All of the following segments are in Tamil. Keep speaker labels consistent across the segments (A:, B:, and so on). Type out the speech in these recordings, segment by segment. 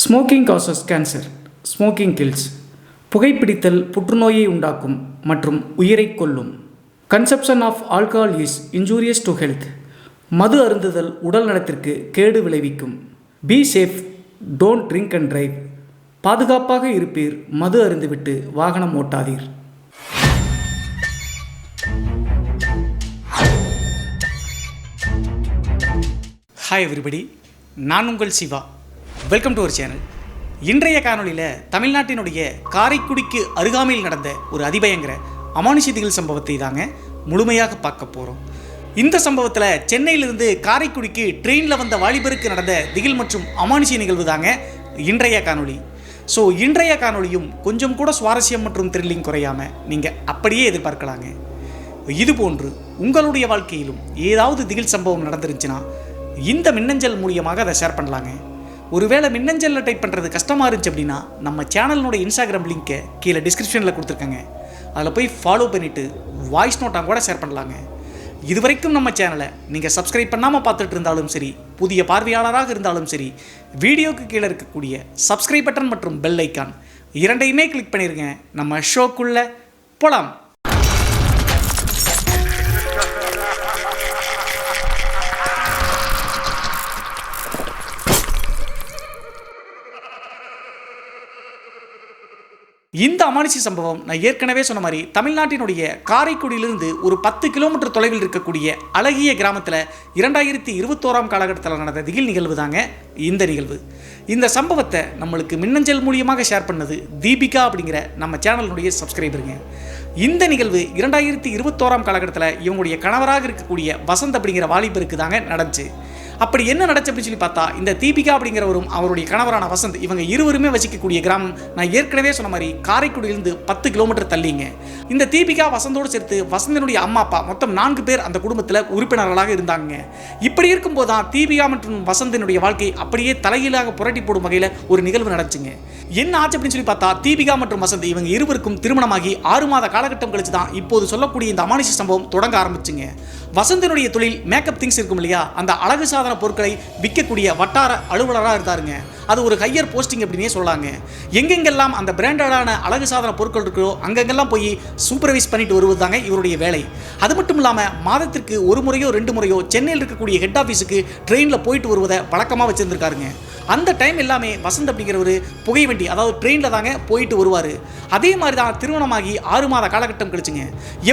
A: Smoking causes cancer. Smoking kills. புகைப்பிடித்தல் புற்றுநோயை உண்டாக்கும் மற்றும் உயிரை கொல்லும். Consumption of alcohol is injurious to health. மது அருந்துதல் உடல் நலத்திற்கு கேடு விளைவிக்கும். Be safe, don't drink and drive. பாதுகாப்பாக இருப்பீர், மது அருந்துவிட்டு வாகனம் ஓட்டாதீர். ஹாய் எவ்ரிபடி, நான் உங்கள் Siva. Welcome to our channel. இன்றைய காணொலியில் தமிழ்நாட்டினுடைய காரைக்குடிக்கு அருகாமையில் நடந்த ஒரு அதிபயங்கர அமானுஷ்ய திகில் சம்பவத்தை தாங்க முழுமையாக பார்க்க போகிறோம். இந்த சம்பவத்தில் சென்னையிலிருந்து காரைக்குடிக்கு ட்ரெயினில் வந்த வாலிபருக்கு நடந்த திகில் மற்றும் அமானுஷ்ய நிகழ்வு தாங்க இன்றைய காணொலி. ஸோ இன்றைய காணொலியும் கொஞ்சம் கூட சுவாரஸ்யம் மற்றும் த்ரில்லிங் குறையாமல் நீங்கள் அப்படியே எதிர்பார்க்கலாங்க. இதுபோன்று உங்களுடைய வாழ்க்கையிலும் ஏதாவது திகில் சம்பவம் நடந்துருந்துச்சுன்னா இந்த மின்னஞ்சல் மூலியமாக அதை ஷேர் பண்ணலாங்க. ஒருவேளை மின்னஞ்சலில் டைப் பண்ணுறது கஷ்டமாக இருந்துச்சு அப்படின்னா நம்ம சேனலோட இன்ஸ்டாகிராம் லிங்க்கை கீழே டிஸ்கிரிப்ஷனில் கொடுத்துருக்கேங்க. அதில் போய் ஃபாலோ பண்ணிவிட்டு வாய்ஸ் நோட்டாக கூட ஷேர் பண்ணலாங்க. இது வரைக்கும் நம்ம சேனலை நீங்கள் சப்ஸ்கிரைப் பண்ணாமல் பார்த்துட்டு இருந்தாலும் சரி, புதிய பார்வையாளராக இருந்தாலும் சரி, வீடியோக்கு கீழே இருக்கக்கூடிய சப்ஸ்கிரைப் பட்டன் மற்றும் பெல் ஐக்கான் இரண்டையுமே கிளிக் பண்ணிடுங்க. நம்ம ஷோக்குள்ளே போகலாம். இந்த அமானுஷ்ய சம்பவம் நான் ஏற்கனவே சொன்ன மாதிரி தமிழ்நாட்டினுடைய காரைக்குடியிலிருந்து ஒரு 10 கிலோமீட்டர் தொலைவில் இருக்கக்கூடிய அழகிய கிராமத்தில் 2021 காலகட்டத்தில் நடந்த திகில் நிகழ்வு தாங்க இந்த நிகழ்வு. இந்த சம்பவத்தை நம்மளுக்கு மின்னஞ்சல் மூலியமாக ஷேர் பண்ணது தீபிகா அப்படிங்கிற நம்ம சேனலுடைய சப்ஸ்கிரைபருங்க. இந்த நிகழ்வு 2021 காலகட்டத்தில் இவங்களுடைய கணவராக இருக்கக்கூடிய வசந்த் அப்படிங்கிற வாலிபருக்கு தாங்க நடந்துச்சு. அப்படி என்ன நடச்சு அப்படின்னு சொல்லி பார்த்தா, இந்த தீபிகா அப்படிங்கிறவரும் அவருடைய கணவரான வசந்த் இவங்க இருவருமே வசிக்கக்கூடிய கிராமம் நான் ஏற்கனவே சொன்ன மாதிரி காரைக்குடியிலிருந்து 10 கிலோமீட்டர் தள்ளிங்க. இந்த தீபிகா வசந்தோடு சேர்த்து வசந்தனுடைய அம்மா அப்பா மொத்தம் 4 பேர் அந்த குடும்பத்தில் உறுப்பினர்களாக இருந்தாங்க. இப்படி இருக்கும்போது தான் தீபிகா மற்றும் வசந்தனுடைய வாழ்க்கை அப்படியே தலைகீழாக புரட்டி போடும் வகையில் ஒரு நிகழ்வு நடந்துச்சுங்க. என்ன ஆச்சு அப்படின்னு சொல்லி பார்த்தா, தீபிகா மற்றும் வசந்த் இவங்க இருவருக்கும் திருமணமாகி 6 மாத காலகட்டம் கழிச்சு தான் இப்போது சொல்லக்கூடிய இந்த அமானுஷ்ய சம்பவம் தொடங்க ஆரம்பிச்சுங்க. வசந்தனுடைய தொழில் மேக்கப் திங்ஸ் இருக்கும் இல்லையா, அந்த அழகு சாதன பொருட்களை விற்கக்கூடிய வட்டார அலுவலராக இருந்தாருங்க. அது ஒரு ஹையர் போஸ்டிங் அப்படின்னே சொல்லாங்க. எங்கெங்கெல்லாம் அந்த பிராண்டடான அழகு சாதன பொருட்கள் இருக்கோ அங்கெங்கெல்லாம் போய் சூப்பர்வைஸ் பண்ணிட்டு வருவது தாங்க இவருடைய வேலை. அது மட்டும் இல்லாமல் மாதத்திற்கு 1 முறையோ 2 முறையோ சென்னையில் இருக்கக்கூடிய ஹெட் ஆஃபீஸுக்கு ட்ரெயினில் போயிட்டு வருவதை வழக்கமாக வச்சுருந்துருக்காருங்க. அந்த டைம் எல்லாமே வசந்த் அப்படிங்கிறவர் புகை வண்டி, அதாவது ட்ரெயினில் தாங்க போயிட்டு வருவார். அதே மாதிரி தான் திருமணமாகி 6 மாத காலகட்டம் கழிச்சுங்க.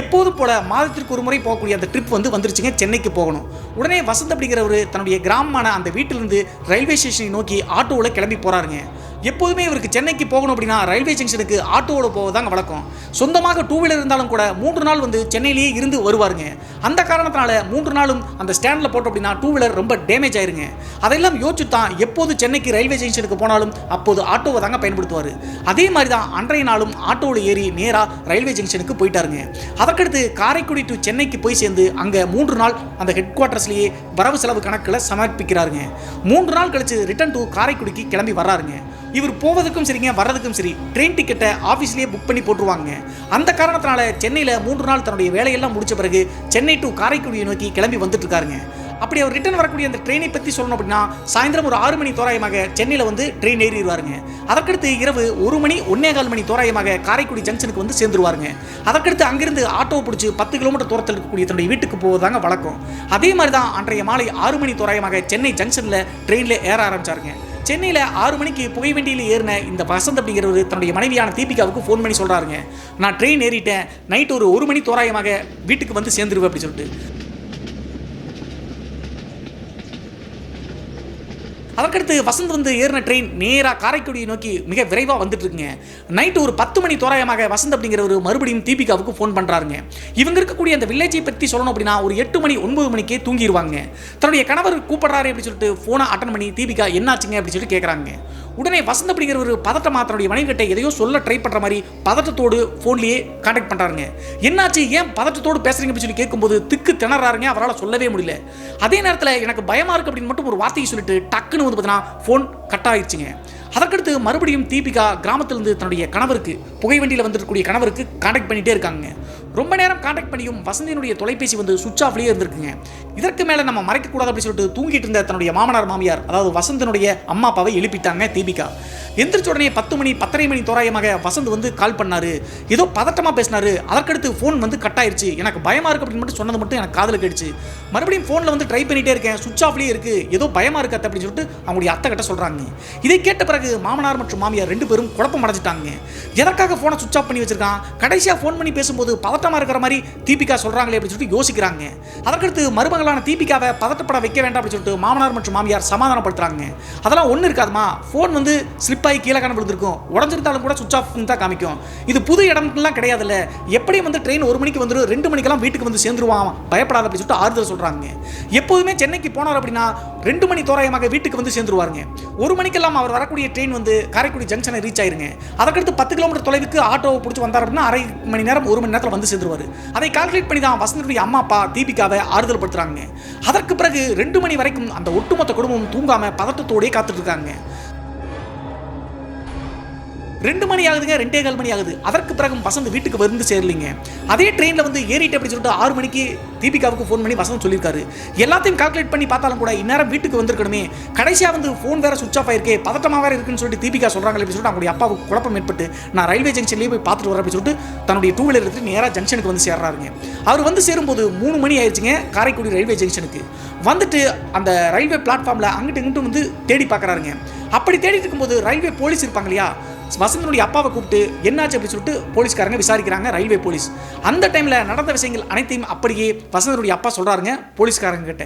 A: எப்போதும் போல மாதத்திற்கு 1 முறை போகக்கூடிய அந்த ட்ரிப் வந்துருச்சுங்க, சென்னைக்கு போகணும். உடனே வசந்த் அப்படிங்கிறவர் தன்னுடைய கிராமமான அந்த வீட்டிலிருந்து ரயில்வே ஸ்டேஷனை நோக்கி ஆட்டோவில் கிளம்பி போகிறாருங்க. எப்போதுமே இவருக்கு சென்னைக்கு போகணும் அப்படின்னா ரயில்வே ஜங்ஷனுக்கு ஆட்டோவோட போவதாங்க வழக்கம். சொந்தமாக 2 வீலர் இருந்தாலும் கூட 3 நாள் சென்னையிலேயே இருந்து வருவாருங்க. அந்த காரணத்தினால 3 நாளும் அந்த ஸ்டாண்டில் போட்டோம் அப்படின்னா 2 வீலர் ரொம்ப டேமேஜ் ஆயிருங்க. அதெல்லாம் யோசிச்சு தான் எப்போது சென்னைக்கு ரயில்வே ஜங்ஷனுக்கு போனாலும் அப்போது ஆட்டோவை தாங்க பயன்படுத்துவார். அதே மாதிரி தான் அன்றைய நாளும் ஆட்டோவில் ஏறி நேராக ரயில்வே ஜங்ஷனுக்கு போயிட்டாருங்க. அதற்கடுத்து காரைக்குடி டு சென்னைக்கு போய் சேர்ந்து அங்கே 3 நாள் அந்த ஹெட் குவார்ட்டர்ஸ்லேயே வரவு செலவு கணக்கில் சமர்ப்பிக்கிறாருங்க. 3 நாள் கழிச்சு ரிட்டர்ன் டு காரைக்குடிக்கு கிளம்பி வர்றாருங்க. இவர் போவதுக்கும் சரிங்க, வர்றதுக்கும் சரி ட்ரெயின் டிக்கெட்டை ஆஃபீஸ்லேயே புக் பண்ணி போட்டுருவாங்க. அந்த காரணத்தினால சென்னையில் 3 நாள் தன்னுடைய வேலையெல்லாம் முடிச்ச பிறகு சென்னை டு காரைக்குடியை நோக்கி கிளம்பி வந்துட்டு இருக்காருங்க. அப்படி அவர் ரிட்டர்ன் வரக்கூடிய அந்த ட்ரெயினை பற்றி சொல்லணும் அப்படின்னா சாயந்தரம் ஒரு 6 மணி தோராயமாக சென்னையில் ட்ரெயின் ஏறிடுவாருங்க. அதற்கடுத்து இரவு 1 மணி 1:15 மணி தோராயமாக காரைக்குடி ஜங்ஷனுக்கு சேர்ந்துருவாருங்க. அதற்கடுத்து அங்கிருந்து ஆட்டோ பிடிச்சி 10 கிலோமீட்டர் தூரத்தில் இருக்கக்கூடிய தன்னுடைய வீட்டுக்கு போவதாங்க வழக்கம். அதே மாதிரி தான் அன்றைய மாலை 6 மணி தோராயமாக சென்னை ஜங்ஷனில் ட்ரெயினில் ஏற ஆரம்பிச்சாருங்க. சென்னையில் 6 மணிக்கு புகை வண்டியில் ஏறின இந்த வசந்த் அப்படிங்கிறவர் தன்னுடைய மனைவியான தீபிகாவுக்கு ஃபோன் பண்ணி சொல்கிறாருங்க, நான் ட்ரெயின் ஏறிட்டேன், நைட் ஒரு 1 மணி தோராயமாக வீட்டுக்கு சேர்ந்துருவேன் அப்படின்னு சொல்லிட்டு. அதற்கடுத்து வசந்த் ஏறின ட்ரெயின் நேராக காரைக்குடியை நோக்கி மிக விரைவாக வந்துட்டு இருக்குங்க. நைட்டு ஒரு 10 மணி தோராயமாக வசந்த் அப்படிங்கிறவர் மறுபடியும் தீபிகாவுக்கு ஃபோன் பண்ணுறாருங்க. இவங்க இருக்கக்கூடிய அந்த வில்லேஜை பற்றி சொல்லணும் அப்படின்னா ஒரு 8 மணி 9 மணிக்கே தூங்கிடுவாங்க. தன்னுடைய கணவர் கூப்பிடுறாரு அப்படின்னு சொல்லிட்டு ஃபோனை அட்டன் பண்ணி தீபிகா என்னாச்சுங்க அப்படின்னு சொல்லிட்டு கேட்குறாங்க. உடனே வசந்த் அப்படிங்கிறவர் பதட்டமாக தன்னுடைய மனைவி கிட்ட எதையோ சொல்ல ட்ரை பண்ணுற மாதிரி பதட்டத்தோடு ஃபோன்லேயே கான்டாக்ட் பண்ணுறாருங்க. என்னாச்சு, ஏன் பதட்டத்தோடு பேசுறீங்க அப்படின்னு சொல்லி கேட்கும்போது திக்கு திணறாருங்க, அவரால் சொல்லவே முடியல. அதே நேரத்தில் எனக்கு பயமாக இருக்குது அப்படின்னு மட்டும் ஒரு வார்த்தையை சொல்லிட்டு டக்குன்னு பார்த்தீங்கன்னா ஃபோன் கட் ஆயிடுச்சுங்க. அதற்கடுத்து மறுபடியும் தீபிகா கிராமத்திலிருந்து தன்னுடைய கணவருக்கு புகை வண்டியில் வந்துருக்கக்கூடிய கணவருக்கு கான்டாக்ட் பண்ணிகிட்டே இருக்காங்க. ரொம்ப நேரம் கான்டாக்ட் பண்ணியும் வசந்தியினுடைய தொலைபேசி வந்து சுவிட்ச் ஆஃப்லேயே இருந்திருக்குங்க. இதற்கு மேலே நம்ம மறைக்கக்கூடாது அப்படின்னு சொல்லிட்டு தூங்கிட்டு இருந்த தன்னுடைய மாமனார் மாமியார், அதாவது வசந்தனுடைய அம்மா அப்பாவை எழுப்பிட்டாங்க தீபிகா. எந்திரிச்ச உடனே 10 மணி 10:30 மணி தோராயமாக வசந்த் வந்து கால் பண்ணாரு. ஏதோ பதட்டமாக பேசினாரு. அதற்கடுத்து ஃபோன் வந்து கட் ஆயிடுச்சு. எனக்கு பயமாக இருக்குது அப்படின்னு மட்டும் சொன்னது மட்டும் எனக்கு காதில் கேட்டுச்சு. மறுபடியும் ஃபோனில் வந்து ட்ரை பண்ணிகிட்டே இருக்கேன், சுவிட்ச் ஆஃப்லேயே இருக்குது, ஏதோ பயமாக இருக்குது அப்படின்னு சொல்லிட்டு அவங்களுடைய அத்தை கிட்ட சொல்கிறாங்க. இதை கேட்ட பிறகு மாமனார் மற்றும் மாமியார் 2 பேரும் குழப்பம் அடைஞ்சிட்டாங்க. எதற்காக ஃபோனை சுவிட்ச் ஆஃப் பண்ணி வச்சிருக்கான், கடைசியாக ஃபோன் பண்ணி பேசும்போது பதட்டமாக இருக்கிற மாதிரி தீபிகா சொல்கிறாங்களே அப்படின்னு சொல்லிட்டு யோசிக்கிறாங்க. அதற்கடுத்து மருமகளான தீபிகாவை பதட்டப்பட வைக்க வேண்டாம் அப்படின்னு சொல்லிட்டு மாமனார் மற்றும் மாமியார் சமாதானப்படுத்துறாங்க. அதெல்லாம் ஒன்றும் இருக்காதுமா, ஃபோன் வந்து ஸ்லிப் ஆகி கீழே காண விழுந்திருக்கும், உடஞ்சிருந்தாலும் கூட சுவிட்ச் ஆஃப் தான் காமிக்கும், இது புது இடம்லாம் கிடையாதுல்ல, எப்படியும் வந்து ட்ரெயின் 1 மணிக்கு வந்துடும், 2 மணிக்கெல்லாம் வீட்டுக்கு வந்து சேர்ந்துருவான், பயப்படாத அப்படின்னு சொல்லிட்டு ஆறுதல் சொல்கிறாங்க. எப்போதுமே சென்னைக்கு போனார் அப்படின்னா 2 மணி தோராயமாக வீட்டுக்கு வந்து சேர்ந்துருவாருங்க. 1 மணிக்கெல்லாம் அவர் வரக்கூடிய ட்ரெயின் வந்து காரைக்குடி ஜங்ஷனை ரீச் ஆயிருங்க. அதற்கடுத்து 10 கிலோமீட்டர் தொலைவுக்கு ஆட்டோவை பிடிச்சி வந்தார் அப்படின்னா அரை மணி நேரம் 1 மணி நேரத்தில் வந்து சேர்ந்துருவார். அதை கால்குலேட் பண்ணி தான் வசந்தனுடைய அம்மா அப்பா தீபிகாவை ஆறுதல் படுத்துறாங்க. அதற்கு பிறகு 2 மணி வரைக்கும் அந்த ஒட்டுமொத்த குடும்பம் தூங்காம பதட்டத்தோடயே காத்துட்டு இருக்காங்க. 2 மணி ஆகுதுங்க, 2:15 மணி ஆகுது. அதற்கு பிறகு வசந்த் வீட்டுக்கு வந்து சேரலிங்க. அதே ட்ரெயினில் வந்து ஏறிட்டு அப்படின்னு சொல்லிட்டு 6 மணிக்கு தீபிகாவுக்கு ஃபோன் பண்ணி வசந்த் சொல்லியிருக்காரு. எல்லாத்தையும் கால்குலேட் பண்ணி பார்த்தாலும் கூட இந்நேரம் வீட்டுக்கு வந்திருக்கணுமே, கடைசியாக வந்து ஃபோன் வேற சுவிட்ச் ஆஃப் ஆயிருக்கே, பதட்டமாக வேற இருக்குன்னு சொல்லிட்டு தீபிகா சொல்கிறாங்க அப்படின்னு சொல்லிட்டு அவங்களுடைய அப்பாவுக்கு குழப்பம் ஏற்பட்டு நான் ரயில்வே ஜங்ஷன்லேயே போய் பார்த்துட்டு வரேன் அப்படின்னு சொல்லிட்டு தன்னுடைய 2 வீலர் எடுத்து நேராக ஜங்ஷனுக்கு வந்து சேர்றாருங்க. அவர் வந்து சேரும்போது 3 மணி ஆயிடுச்சுங்க. காரைக்குடி ரயில்வே ஜங்ஷனுக்கு வந்துட்டு அந்த ரயில்வே பிளாட்ஃபார்மில் அங்கிட்டு இங்கிட்டும் வந்து தேடி பார்க்குறாருங்க. அப்படி தேடிட்டு இருக்கும்போது ரயில்வே போலீஸ் இருப்பாங்க இல்லையா, வசந்தனுடைய அப்பாவை கூப்பிட்டு என்னாச்சு அப்படின்னு சொல்லிட்டு போலீஸ்காரங்க விசாரிக்கிறாங்க ரயில்வே போலீஸ். அந்த டைமில் நடந்த விஷயங்கள் அனைத்தையும் அப்படியே வசந்தனுடைய அப்பா சொல்கிறாருங்க போலீஸ்காரங்க கிட்ட.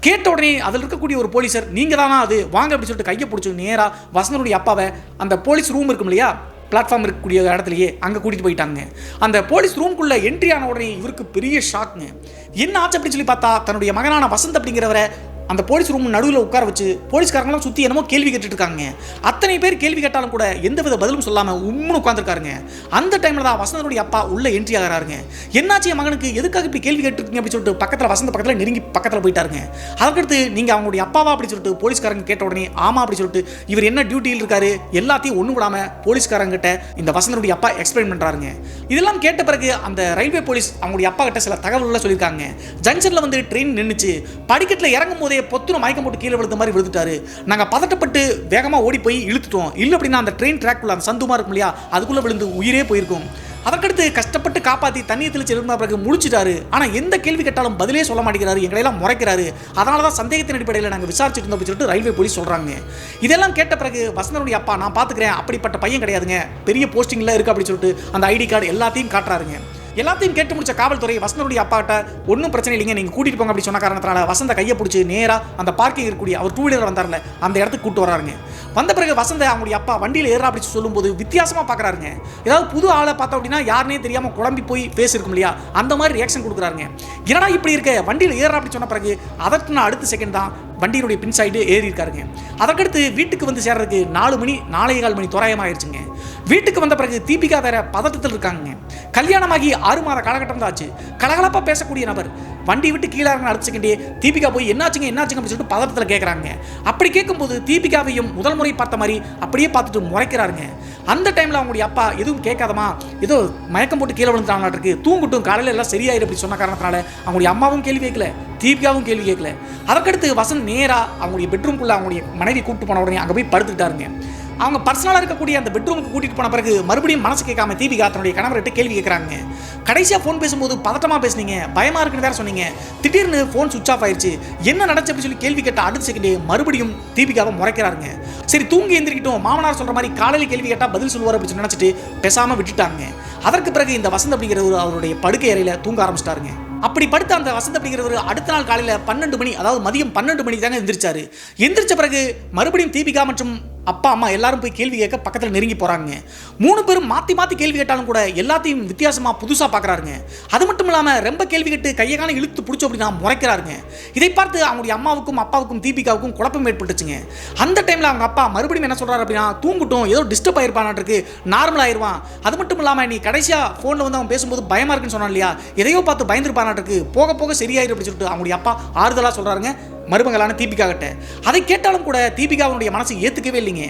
A: கேட்ட உடனே அதில் இருக்கக்கூடிய ஒரு போலீஸர் நீங்கள் தானா அது வாங்க அப்படின்னு சொல்லிட்டு கையை பிடிச்சி நேராக வசந்தனுடைய அப்பாவை அந்த போலீஸ் ரூம் இருக்கும் இல்லையா, பிளாட்ஃபார்ம் இருக்கக்கூடிய இடத்துலையே அங்கே கூட்டிகிட்டு போயிட்டாங்க. அந்த போலீஸ் ரூம்குள்ளே என்ட்ரி ஆன உடனே இவருக்கு பெரிய ஷாக்குங்க. என்ன ஆச்சு அப்படின்னு சொல்லி பார்த்தா தன்னுடைய மகனான வசந்த் அப்படிங்கிறவரை அந்த போலீஸ் ரூம் நடுவில் உட்கார வச்சு போலீஸ்காரங்களாம் சுற்றி என்னமோ கேள்வி கேட்டுட்டு இருக்காங்க. அத்தனை பேர் கேள்வி கேட்டாலும் கூட எந்தவித பதிலும் சொல்லாமல் உம்முன்னு உட்காந்துருக்காருங்க. அந்த டைமில் தான் வசந்தனுடைய அப்பா உள்ள என்ட்ரி ஆகிறாருங்க. என்னாச்சு என் மகனுக்கு, எதுக்காக இப்படி கேள்வி கேட்டுருக்கீங்க அப்படின்னு சொல்லிட்டு பக்கத்தில் வசந்த பக்கத்தில் நெருங்கி பக்கத்தில் போயிட்டாருங்க. அதுக்கடுத்து நீங்கள் அவங்களுடைய அப்பாவா அப்படின்னு சொல்லிட்டு போலீஸ்காரங்க கேட்ட உடனே ஆமா அப்படின்னு சொல்லிட்டு இவர் என்ன டியூட்டியில் இருக்காரு எல்லாத்தையும் ஒன்றும் விடாமல் போலீஸ்காரங்கிட்ட இந்த வசந்தனுடைய அப்பா எக்ஸ்பிளைன் பண்ணுறாருங்க. இதெல்லாம் கேட்ட பிறகு அந்த ரயில்வே போலீஸ் அவங்களுடைய அப்பா கிட்ட சில தகவல்களை சொல்லியிருக்காங்க. ஜங்ஷனில் வந்து ட்ரெயின் நின்றுச்சு, படிக்கட்டில் இறங்கும் போதே பொத்துன மயக்கம் போட்டு கீழே விழுந்த மாதிரி விழுந்துட்டாரு. நாங்கள் பதட்டப்பட்டு வேகமாக ஓடி போய் இழுத்துட்டோம், இல்லை அப்படின்னா அந்த ட்ரெயின் ட்ராக்குள்ள அந்த சந்துமா இருக்கும் இல்லையா, அதுக்குள்ளே விழுந்து உயிரே போயிருக்கும். அதற்கடுத்து கஷ்டப்பட்டு காப்பாற்றி தண்ணியை தெளிச்சு எழுந்த பிறகு முடிச்சிட்டாரு. ஆனால் எந்த கேள்வி கேட்டாலும் பதிலே சொல்ல மாட்டேங்கிறாரு, எங்களையெல்லாம் முறைக்கிறாரு. அதனால தான் சந்தேகத்தின் அடிப்படையில் நாங்கள் விசாரிச்சுட்டு இருந்தோம் அப்படின்னு சொல்லிட்டு ரயில்வே போலீஸ் சொல்கிறாங்க. இதெல்லாம் கேட்ட பிறகு வசந்தனுடைய அப்பா நான் பார்த்துக்கிறேன், அப்படிப்பட்ட பையன் கிடையாதுங்க, பெரிய போஸ்டிங்கில் இருக்குது அப்படின்னு சொல்லிட்டு அந்த ஐடி கார்டு எல்லாத்தையும் காட்டுறாருங்க. எல்லாத்தையும் கேட்டு முடிச்ச காவல்துறை வசந்தனுடைய அப்பாட்ட ஒன்றும் பிரச்சனை இல்லைங்க, நீங்கள் கூட்டிகிட்டு போங்க அப்படி சொன்ன காரணத்தினால வசந்த கையை பிடிச்சி நேராக அந்த பார்க்கிங் இருக்கக்கூடிய அவர் 2 வீலர் வந்தார்ல அந்த இடத்துக்கு கூட்டு வராருங்க. வந்த பிறகு வசந்த அவங்களுடைய அப்பா வண்டியில் ஏறா அப்படி சொல்லும்போது வித்தியாசமாக பார்க்குறாருங்க. ஏதாவது புது ஆளை பார்த்தோம் அப்படின்னா யாருனே தெரியாமல் குழம்பி போய் ஃபேஸ் இருக்கும் இல்லையா, அந்த மாதிரி ரியாக்ஷன் கொடுக்குறாருங்க. என்னடா இப்படி இருக்க, வண்டியில் ஏறா அப்படி சொன்ன பிறகு அதற்கு நான் அடுத்த செகண்ட் தான் வண்டியினுடைய பின் சைடு ஏறி இருக்காருங்க. அதற்கடுத்து வீட்டுக்கு வந்து சேர்றதுக்கு 4 மணி 4:15 மணி தோராயமாகிடுச்சுங்க. வீட்டுக்கு வந்த பிறகு தீபிகா வேற பதட்டத்தில் இருக்காங்க. கல்யாணமாகி 6 மாத காலகட்டம் தான் ஆச்சு. கலகலப்பாக பேசக்கூடிய நபர் வண்டி விட்டு கீழே இறங்க அடுத்த செகண்டே தீபிகா போய் என்னாச்சுங்க அப்படின்னு சொல்லிட்டு பதட்டத்தில் கேட்குறாங்க. அப்படி கேட்கும்போது தீபிகாவையும் முதல் முறை பார்த்த மாதிரி அப்படியே பார்த்துட்டு முறைக்கிறாருங்க. அந்த டைமில் அவங்களுடைய அப்பா எதுவும் கேட்காதமா, ஏதோ மயக்கம் போட்டு கீழே விழுந்துட்டாங்க இருக்கு, தூங்கிட்டும் காலையில் எல்லாம் சரியாயிரு அப்படி சொன்ன காரணத்தினால அவங்களுடைய அம்மாவும் கேள்வி கேட்கல, தீபிகாவும் கேள்வி கேட்கல. அதற்கடுத்து வசந்த் நேராக அவங்களுடைய பெட்ரூம்குள்ளே அவங்களுடைய மனைவி கூப்பிட்டு போன உடனே அங்கே போய் படுத்துக்கிட்டாருங்க. அவங்க பர்சனலாக இருக்கக்கூடிய அந்த பெட்ரூமுக்கு கூட்டிகிட்டு போன பிறகு மறுபடியும் மனசு கேட்காம தீபிகா தன்னுடைய கணவர்கிட்ட கேள்வி கேட்குறாங்க. கடைசியாக ஃபோன் பேசும்போது பதட்டமாக பேசுனீங்க, பயமாக இருக்குன்னு வேறு சொன்னீங்க, திடீர்னு ஃபோன் சுவிச் ஆஃப் ஆயிடுச்சு, என்ன நடந்துச்சு அப்படின்னு சொல்லி கேள்வி கேட்ட அடுத்த செகண்டே மறுபடியும் தீபிகாவை முறைக்கிறாருங்க. சரி தூங்கி எந்திரிக்கிட்டோம், மாமனார் சொல்கிற மாதிரி காலையில் கேள்வி கேட்டால் பதில் சொல்லுவார் அப்படின்னு நினச்சிட்டு பேசாமல் விட்டுட்டாங்க. அதற்கு பிறகு இந்த வசந்த் அப்படிங்கிறவர் அவருடைய படுக்கை அறையில் தூங்க ஆரம்பிச்சிட்டாருங்க. அப்படி படுத்த அந்த வசந்த் அப்படிங்கிறவர் அடுத்த நாள் காலையில் 12 மணி, அதாவது மதியம் 12 மணிக்கு தாங்க எந்திரிச்சாரு. எந்திரிச்ச பிறகு மறுபடியும் தீபிகா மற்றும் அப்பா அம்மா எல்லாரும் போய் கேள்வி கேட்க பக்கத்தில் நெருங்கி போகிறாங்க. 3 பேரும் மாற்றி மாற்றி கேள்வி கேட்டாலும் கூட எல்லாத்தையும் வித்தியாசமாக புதுசாக பார்க்குறாருங்க. அது மட்டும் இல்லாமல் ரொம்ப கேள்வி கேட்டு கையகான இழுத்து பிடிச்சோம் அப்படின்னா முறைக்கிறாருங்க. இதை பார்த்து அவங்களுடைய அம்மாவுக்கும் அப்பாவுக்கும் தீபிகாவுக்கும் குழப்பம் ஏற்பட்டுச்சுங்க. அந்த டைமில் அவங்க அப்பா மறுபடியும் என்ன சொல்கிறாரு அப்படின்னா, தூங்கட்டும், ஏதோ டிஸ்டர்ப் ஆயிருப்பானாருக்கு, நார்மல் ஆயிடுவான். அது மட்டும் இல்லாமல் நீ கடைசியாக ஃபோனில் வந்து அவன் பேசும்போது பயமாக இருக்குன்னு சொன்னான் இல்லையா, எதையோ பார்த்து பயந்துருப்பானாருக்கு, போக போக சரியாயிரு அப்படின்னு சொல்லிட்டு அவங்களுடைய அப்பா ஆறுதலாக சொல்கிறாருங்க. மருமகளான தீபிகா கிட்ட. அதை கேட்டாலும் கூட தீபிகாவுடைய மனசு ஏத்துக்கவே இல்லைங்க.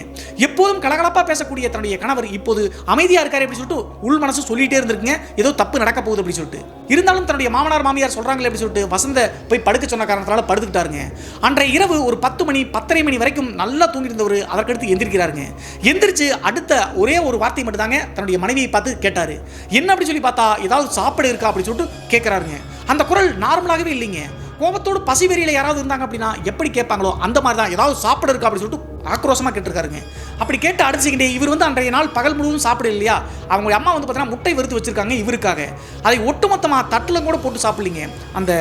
A: எப்போதும் கலகலப்பா பேசக்கூடிய தன்னுடைய கணவர் இப்போது அமைதியா இருக்காரு அப்படின்னு சொல்லிட்டு உள் மனசு சொல்லிட்டே இருந்திருக்குங்க, ஏதோ தப்பு நடக்க போகுது அப்படின்னு சொல்லிட்டு. இருந்தாலும் தன்னுடைய மாமனார் மாமியார் சொல்றாங்களே அப்படின்னு சொல்லிட்டு வசந்த போய் படுக்க சொன்ன காரணத்தால படுத்துக்கிட்டாருங்க. அன்றைய இரவு ஒரு 10 மணி 10:30 மணி வரைக்கும் நல்லா தூங்கி இருந்தவர் அதற்கடுத்து எந்திரிக்கிறாருங்க. எந்திரிச்சு அடுத்த ஒரே ஒரு வார்த்தை மட்டும் தாங்க தன்னுடைய மனைவியை பார்த்து கேட்டாரு. என்ன அப்படி சொல்லி பார்த்தா ஏதாவது சாப்பிட இருக்கா அப்படின்னு சொல்லிட்டு கேட்கிறாருங்க. அந்த குரல் நார்மலாகவே இல்லைங்க. கோபத்தோடு பசி வெறியில யாராவது இருந்தாங்க அப்படின்னா எப்படி கேட்பாங்களோ அந்த மாதிரி தான் ஏதாவது சாப்பிட இருக்கா அப்படின்னு சொல்லிட்டு ஆக்ரோஷமாக கேட்டிருக்காருங்க. அப்படி கேட்டு அடிச்சுக்கிட்டே இவர் வந்து அன்றைய நாள் பகல் முழுவதும் சாப்பிட இல்லையா, அவங்க அம்மா வந்து பார்த்தீங்கன்னா முட்டை வறுத்து வச்சிருக்காங்க இவருக்காக. அதை ஒட்டுமொத்தமாக தட்டில் கூட போட்டு சாப்பிடலிங்க. அந்த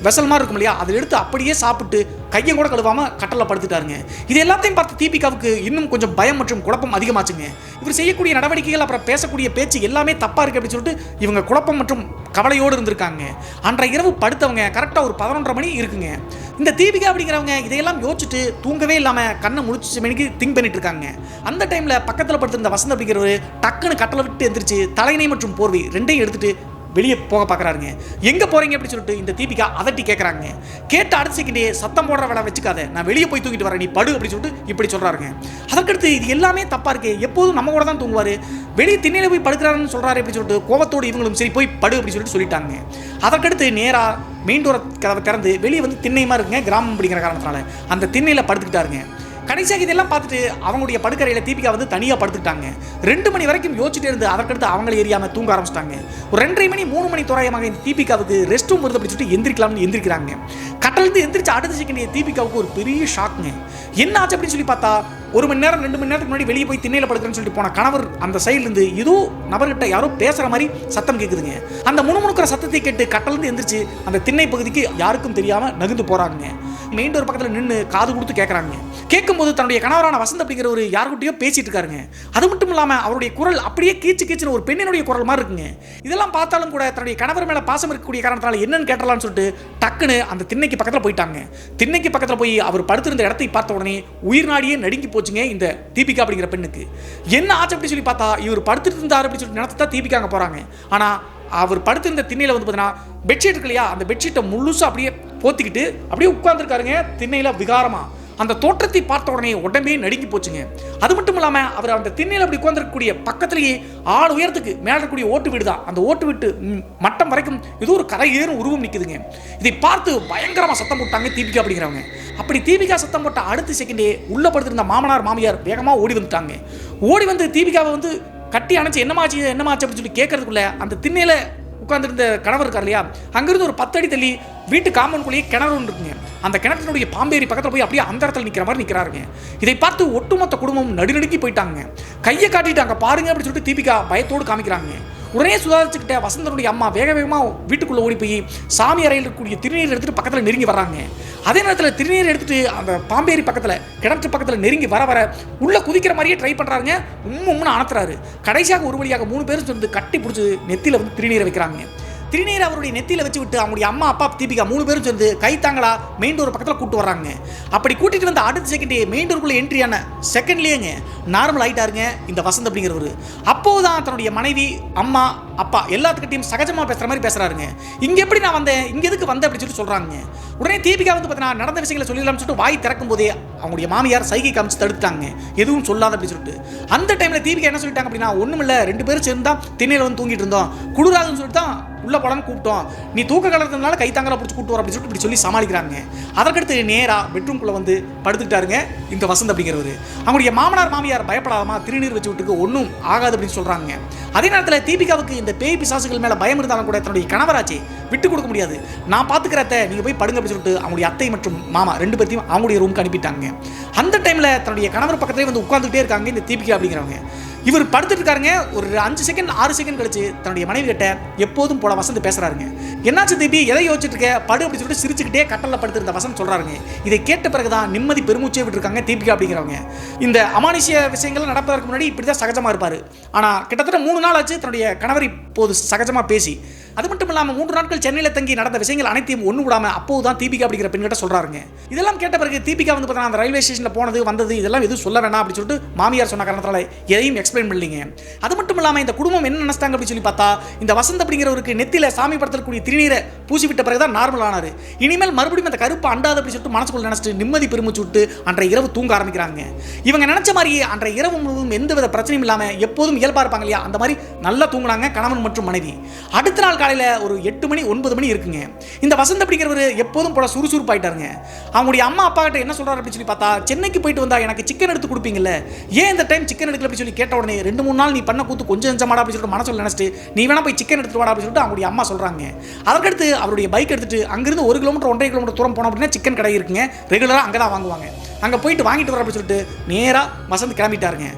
A: வெசல் மாதிரி இருக்கும் இல்லையா, அதை எடுத்து அப்படியே சாப்பிட்டு கையை கூட கழுவாமல் கட்டலில் படுத்துட்டாருங்க. இது எல்லாத்தையும் பார்த்து தீபிகாவுக்கு இன்னும் கொஞ்சம் பயம் மற்றும் குழப்பம் அதிகமாச்சுங்க. இவர் செய்யக்கூடிய நடவடிக்கைகள் அப்புறம் பேசக்கூடிய பேச்சு எல்லாமே தப்பாக இருக்குது அப்படின்னு சொல்லிட்டு இவங்க குழப்பம் மற்றும் கவலையோடு இருந்திருக்காங்க. அன்றைய இரவு படுத்தவங்க கரெக்டாக ஒரு 11:30 மணி இருக்குங்க. இந்த தீபிகா அப்படிங்கிறவங்க இதையெல்லாம் யோசிச்சுட்டு தூங்கவே இல்லாமல் கண்ணை முடிச்சு மணிக்கு திங்க் பண்ணிட்டு இருக்காங்க. அந்த டைமில் பக்கத்தில் படுத்திருந்த வசந்த் அப்படிங்கிறவர் டக்குன்னு கட்டளை விட்டு எந்திரிச்சு தலையணை மற்றும் போர்வை ரெண்டையும் எடுத்துட்டு வெளியே போக பார்க்குறாருங்க. எங்கே போகிறீங்க அப்படின்னு சொல்லிட்டு இந்த தீபிகா அதட்டி கேட்குறாங்க. கேட்டு அடிச்சுக்கிட்டே சத்தம் போடுற வேலை வச்சுக்காத, நான் வெளியே போய் தூங்கிட்டு வரேன், நீ படு அப்படின்னு சொல்லிட்டு இப்படி சொல்கிறாருங்க. அதற்கடுத்து இது எல்லாமே தப்பாக இருக்குது, எப்போதும் நம்ம கூட தான் தூங்குவார், வெளியே திண்ணையில் போய் படுக்கிறாருன்னு சொல்கிறாரு அப்படின்னு சொல்லிட்டு கோவத்தோடு இவங்களும் சரி போய் படு அப்படின்னு சொல்லிட்டு சொல்லிட்டாங்க. அதற்கடுத்து நேராக மெயின் டோரை கதவை திறந்து வெளியே வந்து திண்ணையமாக இருக்குங்க, கிராமம் அப்படிங்கிற காரணத்தினால அந்த திண்ணையில் படுத்துக்கிட்டாருங்க. கடைசியாக இதெல்லாம் பார்த்துட்டு அவங்களுடைய படுக்கறையில் தீபிகா வந்து தனியாக படுத்துக்கிட்டாங்க. 2 மணி வரைக்கும் யோசிச்சுட்டே இருந்து அதற்கடுத்து அவங்கள ஏரியாமல் தூங்க ஆரம்பிச்சிட்டாங்க. ஒரு 2:30 மணி 3 மணி தோராயமாக இந்த தீபிகாவுக்கு ரெஸ்ட் ரூம் வருது அப்படின்னு சொல்லிட்டு எந்திரிக்கலாம்னு எந்திரிக்கிறாங்க. கட்டலேருந்து எந்திரிச்சு அடுத்த செகண்ட் தீபிகாவுக்கு ஒரு பெரிய ஷாக்குங்க. என்ன ஆச்சு அப்படின்னு சொல்லி பார்த்தா 1 மணி நேரம் 2 மணி நேரத்துக்கு முன்னாடி வெளியே போய் திண்ணையில் படுக்கிறேன்னு சொல்லிட்டு போன கணவர் அந்த சைட்லேருந்து ஏதோ நபர்கிட்ட யாரோ பேசுகிற மாதிரி சத்தம் கேட்குதுங்க. அந்த முணுமுணுக்கிற சத்தத்தை கேட்டு கட்டலேருந்து எந்திரிச்சு அந்த திண்ணை பகுதிக்கு யாருக்கும் தெரியாமல் நகர்ந்து போகிறாங்க. மெயின் டோர் பக்கத்தில் நின்று காது கொடுத்து கேட்குறாங்க. கேட்கும்போது தன்னுடைய கணவரான வசந்த் அப்படிங்கிற ஒரு யாருக்கிட்டையோ பேசிட்டு இருக்காருங்க. அது மட்டும் இல்லாமல் அவருடைய குரல் அப்படியே கீச்சு கீச்சுன்னு ஒரு பெண்ணினுடைய குரல் மாதிரி இருக்குங்க. இதெல்லாம் பார்த்தாலும் கூட தன்னுடைய கணவர் மேலே பாசம் இருக்கக்கூடிய காரணத்தால் என்னன்னு கேட்டலாம்னு சொல்லிட்டு டக்குன்னு அந்த திண்ணைக்கு பக்கத்தில் போயிட்டாங்க. திண்ணைக்கு பக்கத்தில் போய் அவர் படுத்திருந்த இடத்தை பார்த்த உடனே உயிர் நாடியே நடுங்கி போச்சுங்க இந்த தீபிகா அப்படிங்கிற பெண்ணுக்கு. என்ன ஆச்சு அப்படி சொல்லி பார்த்தா இவர் படுத்துட்டு இருந்தார் அப்படின்னு சொல்லி நினைத்து தான் தீபிகா அங்கே போகிறாங்க. ஆனால் அவர் படுத்திருந்த திண்ணையில் வந்து பார்த்தீங்கன்னா பெட்ஷீட் இருக்கு இல்லையா, அந்த பெட்ஷீட்டை முழுசாக அப்படியே போத்திக்கிட்டு அப்படியே உட்கார்ந்துருக்காருங்க திண்ணையில் விகாரமாக. அந்த தோற்றத்தை பார்த்த உடனே உடம்பே நடுங்கி போச்சுங்க. அது மட்டும் இல்லாமல் அவர் அந்த திண்ணையில் அப்படி உட்கார்ந்துருக்கக்கூடிய பக்கத்திலேயே 6 உயரத்துக்கு மேலே இருக்கக்கூடிய ஓட்டு வீடு தான். அந்த ஓட்டு வீட்டு மட்டம் வரைக்கும் ஏதோ ஒரு கரை ஏறும் உருவம் நிற்குதுங்க. இதை பார்த்து பயங்கரமாக சத்தம் போட்டாங்க தீபிகா அப்படிங்கிறவங்க. அப்படி தீபிகா சத்தம் போட்ட அடுத்த செகண்டே உள்ள படுத்திருந்த மாமனார் மாமியார் வேகமாக ஓடி வந்துட்டாங்க. ஓடி வந்து தீபிகாவை வந்து கட்டி அணைச்சு என்னமாச்சு அப்படின்னு சொல்லி கேட்கறதுக்குள்ள அந்த திண்ணையில் உட்கார்ந்துருந்த கணவர் இருக்கார் இல்லையா, அங்கிருந்து ஒரு 10 அடி தள்ளி வீட்டு காம்பவுண்டுக்குள்ளேயே கிணறு ஒன்று இருக்குங்க. அந்த கிணற்றினுடைய பாம்பேரி பக்கத்தில் போய் அப்படியே அந்த இடத்துல நிற்கிற மாதிரி நிற்கிறாருங்க. இதை பார்த்து ஒட்டுமொத்த குடும்பம் நடுநடுக்கி போயிட்டாங்க. கையை காட்டிட்டாங்க பாருங்க அப்படின்னு சொல்லிட்டு தீபிகா பயத்தோடு காமிக்கிறாங்க. உடனே சுதாரிச்சுக்கிட்ட வசந்தனுடைய அம்மா வேக வேகமாக வீட்டுக்குள்ளே ஓடி போய் சாமி அறையில் இருக்கக்கூடிய திருநீர் எடுத்துகிட்டு பக்கத்தில் நெருங்கி வர்றாங்க. அதே நேரத்தில் திருநீர் எடுத்துகிட்டு அந்த பாம்பேரி பக்கத்தில் கிணற்று பக்கத்தில் நெருங்கி வர உள்ளே குதிக்கிற மாதிரியே ட்ரை பண்ணுறாங்க. உம்முன்னு அணத்துறாரு. கடைசியாக ஒரு வழியாக 3 பேரும் சேர்ந்து கட்டி பிடிச்சி நெத்தியில் வந்து திருநீரை வைக்கிறாங்க. திருநீர் அவருடைய நெத்தியில் வச்சு விட்டு அவங்களுடைய அம்மா அப்பா தீபிகா 3 பேரும் சேர்ந்து கைத்தாங்களா மெயின் டோர் பக்கத்தில் கூட்டு வர்றாங்க. அப்படி கூட்டிகிட்டு வந்து அடுத்த செகண்டே மெயின் டோருக்குள்ளே என்ட்ரியான செகண்ட்லேயேங்க நார்மல் ஆகிட்டாருங்க இந்த வசந்த் அப்படிங்கிறவர். அப்போது தான் தன்னுடைய மனைவி அம்மா அப்பா எல்லாத்துக்கிட்டையும் சகஜமாக பேசுகிற மாதிரி பேசுகிறாருங்க. இங்கே எப்படி நான் வந்தேன், இங்கே எதுக்கு வந்தேன் அப்படின்னு சொல்லிட்டு சொல்கிறாங்க. உடனே தீபிகா வந்து பார்த்தீங்கன்னா நடந்த விஷயங்களை சொல்லிடலாம்னு சொல்லிட்டு வாய் திறக்கும் போதே அவங்களுடைய மாமியார் சைகை காமிச்சு தடுத்துட்டாங்க, எதுவும் சொல்லாத அப்படின்னு சொல்லிட்டு. அந்த டைமில் தீபிகா என்ன சொல்லிட்டாங்க அப்படின்னா, ஒன்றுமில்லை 2 பேரும் சேர்ந்து தான் திண்ணையில் வந்து தூங்கிட்டு இருந்தோம், குளிராதுன்னு சொல்லிட்டு தான் உள்ள போடாமல் கூப்பிட்டோம், நீ தூக்க கலக்கிறதுனால கைத்தாங்கலாம் பிடிச்சி கூப்பிட்டு வர அப்படின்னு சொல்லிட்டு இப்படி சொல்லி சமாளிக்கிறாங்க. அதற்கடுத்து நேராக பெட்ரூம்குள்ளே வந்து படுத்துக்கிட்டாருங்க இந்த வசந்த் அப்படிங்கிறவர். அவங்களுடைய மாமனார் மாமியார் பயப்படாதமா திருநீர் வச்சு விட்டுக்கு ஒன்றும் ஆகாது அப்படின்னு சொல்கிறாங்க. அதே நேரத்தில் தீபிகாவுக்கு இந்த பேய் பிசாசுகள் மேலே பயம் இருந்தாலும் கூட தன்னுடைய கணவராச்சு விட்டு கொடுக்க முடியாது. நான் பார்த்துக்கிறத நீங்கள் போய் படுங்க அப்படின்னு சொல்லிட்டு அவங்களுடைய அத்தை மற்றும் மாமா 2 பேர்த்தையும் அவங்களுடைய ரூமுக்கு அனுப்பிட்டாங்க. அந்த டைமில் தன்னுடைய கணவர் பக்கத்துலேயே வந்து உட்காந்துக்கிட்டே இருக்காங்க இந்த தீபிகா அப்படிங்கிறவங்க. இவர் படுத்துட்டு இருக்காருங்க. ஒரு 5 செகண்ட் 6 செகண்ட் கழிச்சு தன்னுடைய மனைவி கிட்ட எப்போதும் போல வசந்த் பேசுறாருங்க. என்னாச்சு தீபி, எதை யோசிச்சுட்டு இருக்க, படு அப்படின்னு சொல்லிட்டு சிரிச்சுக்கிட்டே கட்டலில் படுத்திருந்த வசந்த் சொல்றாருங்க. இதை கேட்ட பிறகுதான் நிம்மதி பெருமூச்சே விட்டுருக்காங்க தீபிகா அப்படிங்கிறவங்க. இந்த அமானுஷ்ய விஷயங்கள் நடப்பதற்கு முன்னாடி இப்படி தான் சகஜமாக இருப்பார். ஆனால் கிட்டத்தட்ட 3 நாள் ஆச்சு தன்னுடைய கணவர் இப்போது சகஜமாக பேசி அது மட்டும் இல்லாமல் 3 நாட்கள் சென்னையில் தங்கி நடந்த விஷயங்கள் அனைத்தையும் ஒன்று விடாமல் அப்போதான் தீபிகா அப்படிங்கிற பெண்கிட்ட சொல்றாருங்க. இதெல்லாம் கேட்ட பிறகு தீபிகா வந்து பார்த்தா அந்த ரயில்வே ஸ்டேஷனில் போனது வந்தது இதெல்லாம் எதுவும் சொல்ல வேணாம் அப்படின்னு சொல்லிட்டு மாமியார் சொன்ன காரணத்தால எதையும் எக்ஸ்பிளைன் பண்ணலீங்க. அது மட்டும் இல்லாமல் இந்த குடும்பம் என்ன நினைச்சிட்டாங்க அப்படின்னு சொல்லி பார்த்தா இந்த வசந்த் அப்படிங்கிறவருக்கு நெத்தியில சாமி படத்தக்கூடிய திருநீரை பூசி விட்ட பிறகுதான் நார்மல் ஆனாரு. இனிமேல் மறுபடியும் அந்த கருப்பு அண்டாது அப்படின்னு சொல்லிட்டு மனசுக்குள்ள நினைச்சிட்டு நிம்மதி பெருமிச்சு விட்டு அன்றைய இரவு தூங்க ஆரம்பிக்கிறாங்க. இவங்க நினைச்ச மாதிரியே அன்றைய இரவு முழுவதும் எந்தவித பிரச்சனையும் இல்லாம எப்போதும் இயல்பா இருப்பாங்க இல்லையா, அந்த மாதிரி நல்லா தூங்குனாங்க கணவன் மற்றும் மனைவி. அடுத்த நாள் காலையில ஒரு 8 மணி 9 மணி இருக்குங்க. இந்த வசந்த் அப்படிங்கிறவர் எப்போதும் போல சுறுசுறுப்பாயிட்டாருங்க. அவங்களுடைய அம்மா அப்பா கிட்ட என்ன சொல்றாரு அப்படின்னு சொல்லி பார்த்தா, சென்னைக்கு போயிட்டு வந்தா எனக்கு சிக்கன் எடுத்து கொடுப்பீங்கல்ல, ஏன் இந்த டைம் சிக்கன் எடுக்கல அப்படின்னு சொல்லி கேட்ட உடனே 2-3 நாள் நீ பண்ண கூத்து கொஞ்சம் கொஞ்சமாடா அப்படின்னு சொல்லிட்டு மனசுல நினைச்சிட்டு நீ வேணா போய் சிக்கன் எடுத்துட்டு வாடா அப்படின்னு சொல்லிட்டு அவங்களுடைய அம்மா சொல்றாங்க. அதற்கடுத்து அவருடைய பைக் எடுத்துட்டு அங்கிருந்து 1 கிலோமீட்டர் 1.5 கிலோமீட்டர் தூரம் போனோம் அப்படின்னா சிக்கன் கடை இருக்குங்க, ரெகுலரா அங்கதான் வாங்குவாங்க. அங்க போயிட்டு வாங்கிட்டு வர அப்படின்னு சொல்லிட்டு நேரா வசந்த் கிளம்பிட்டாருங்க.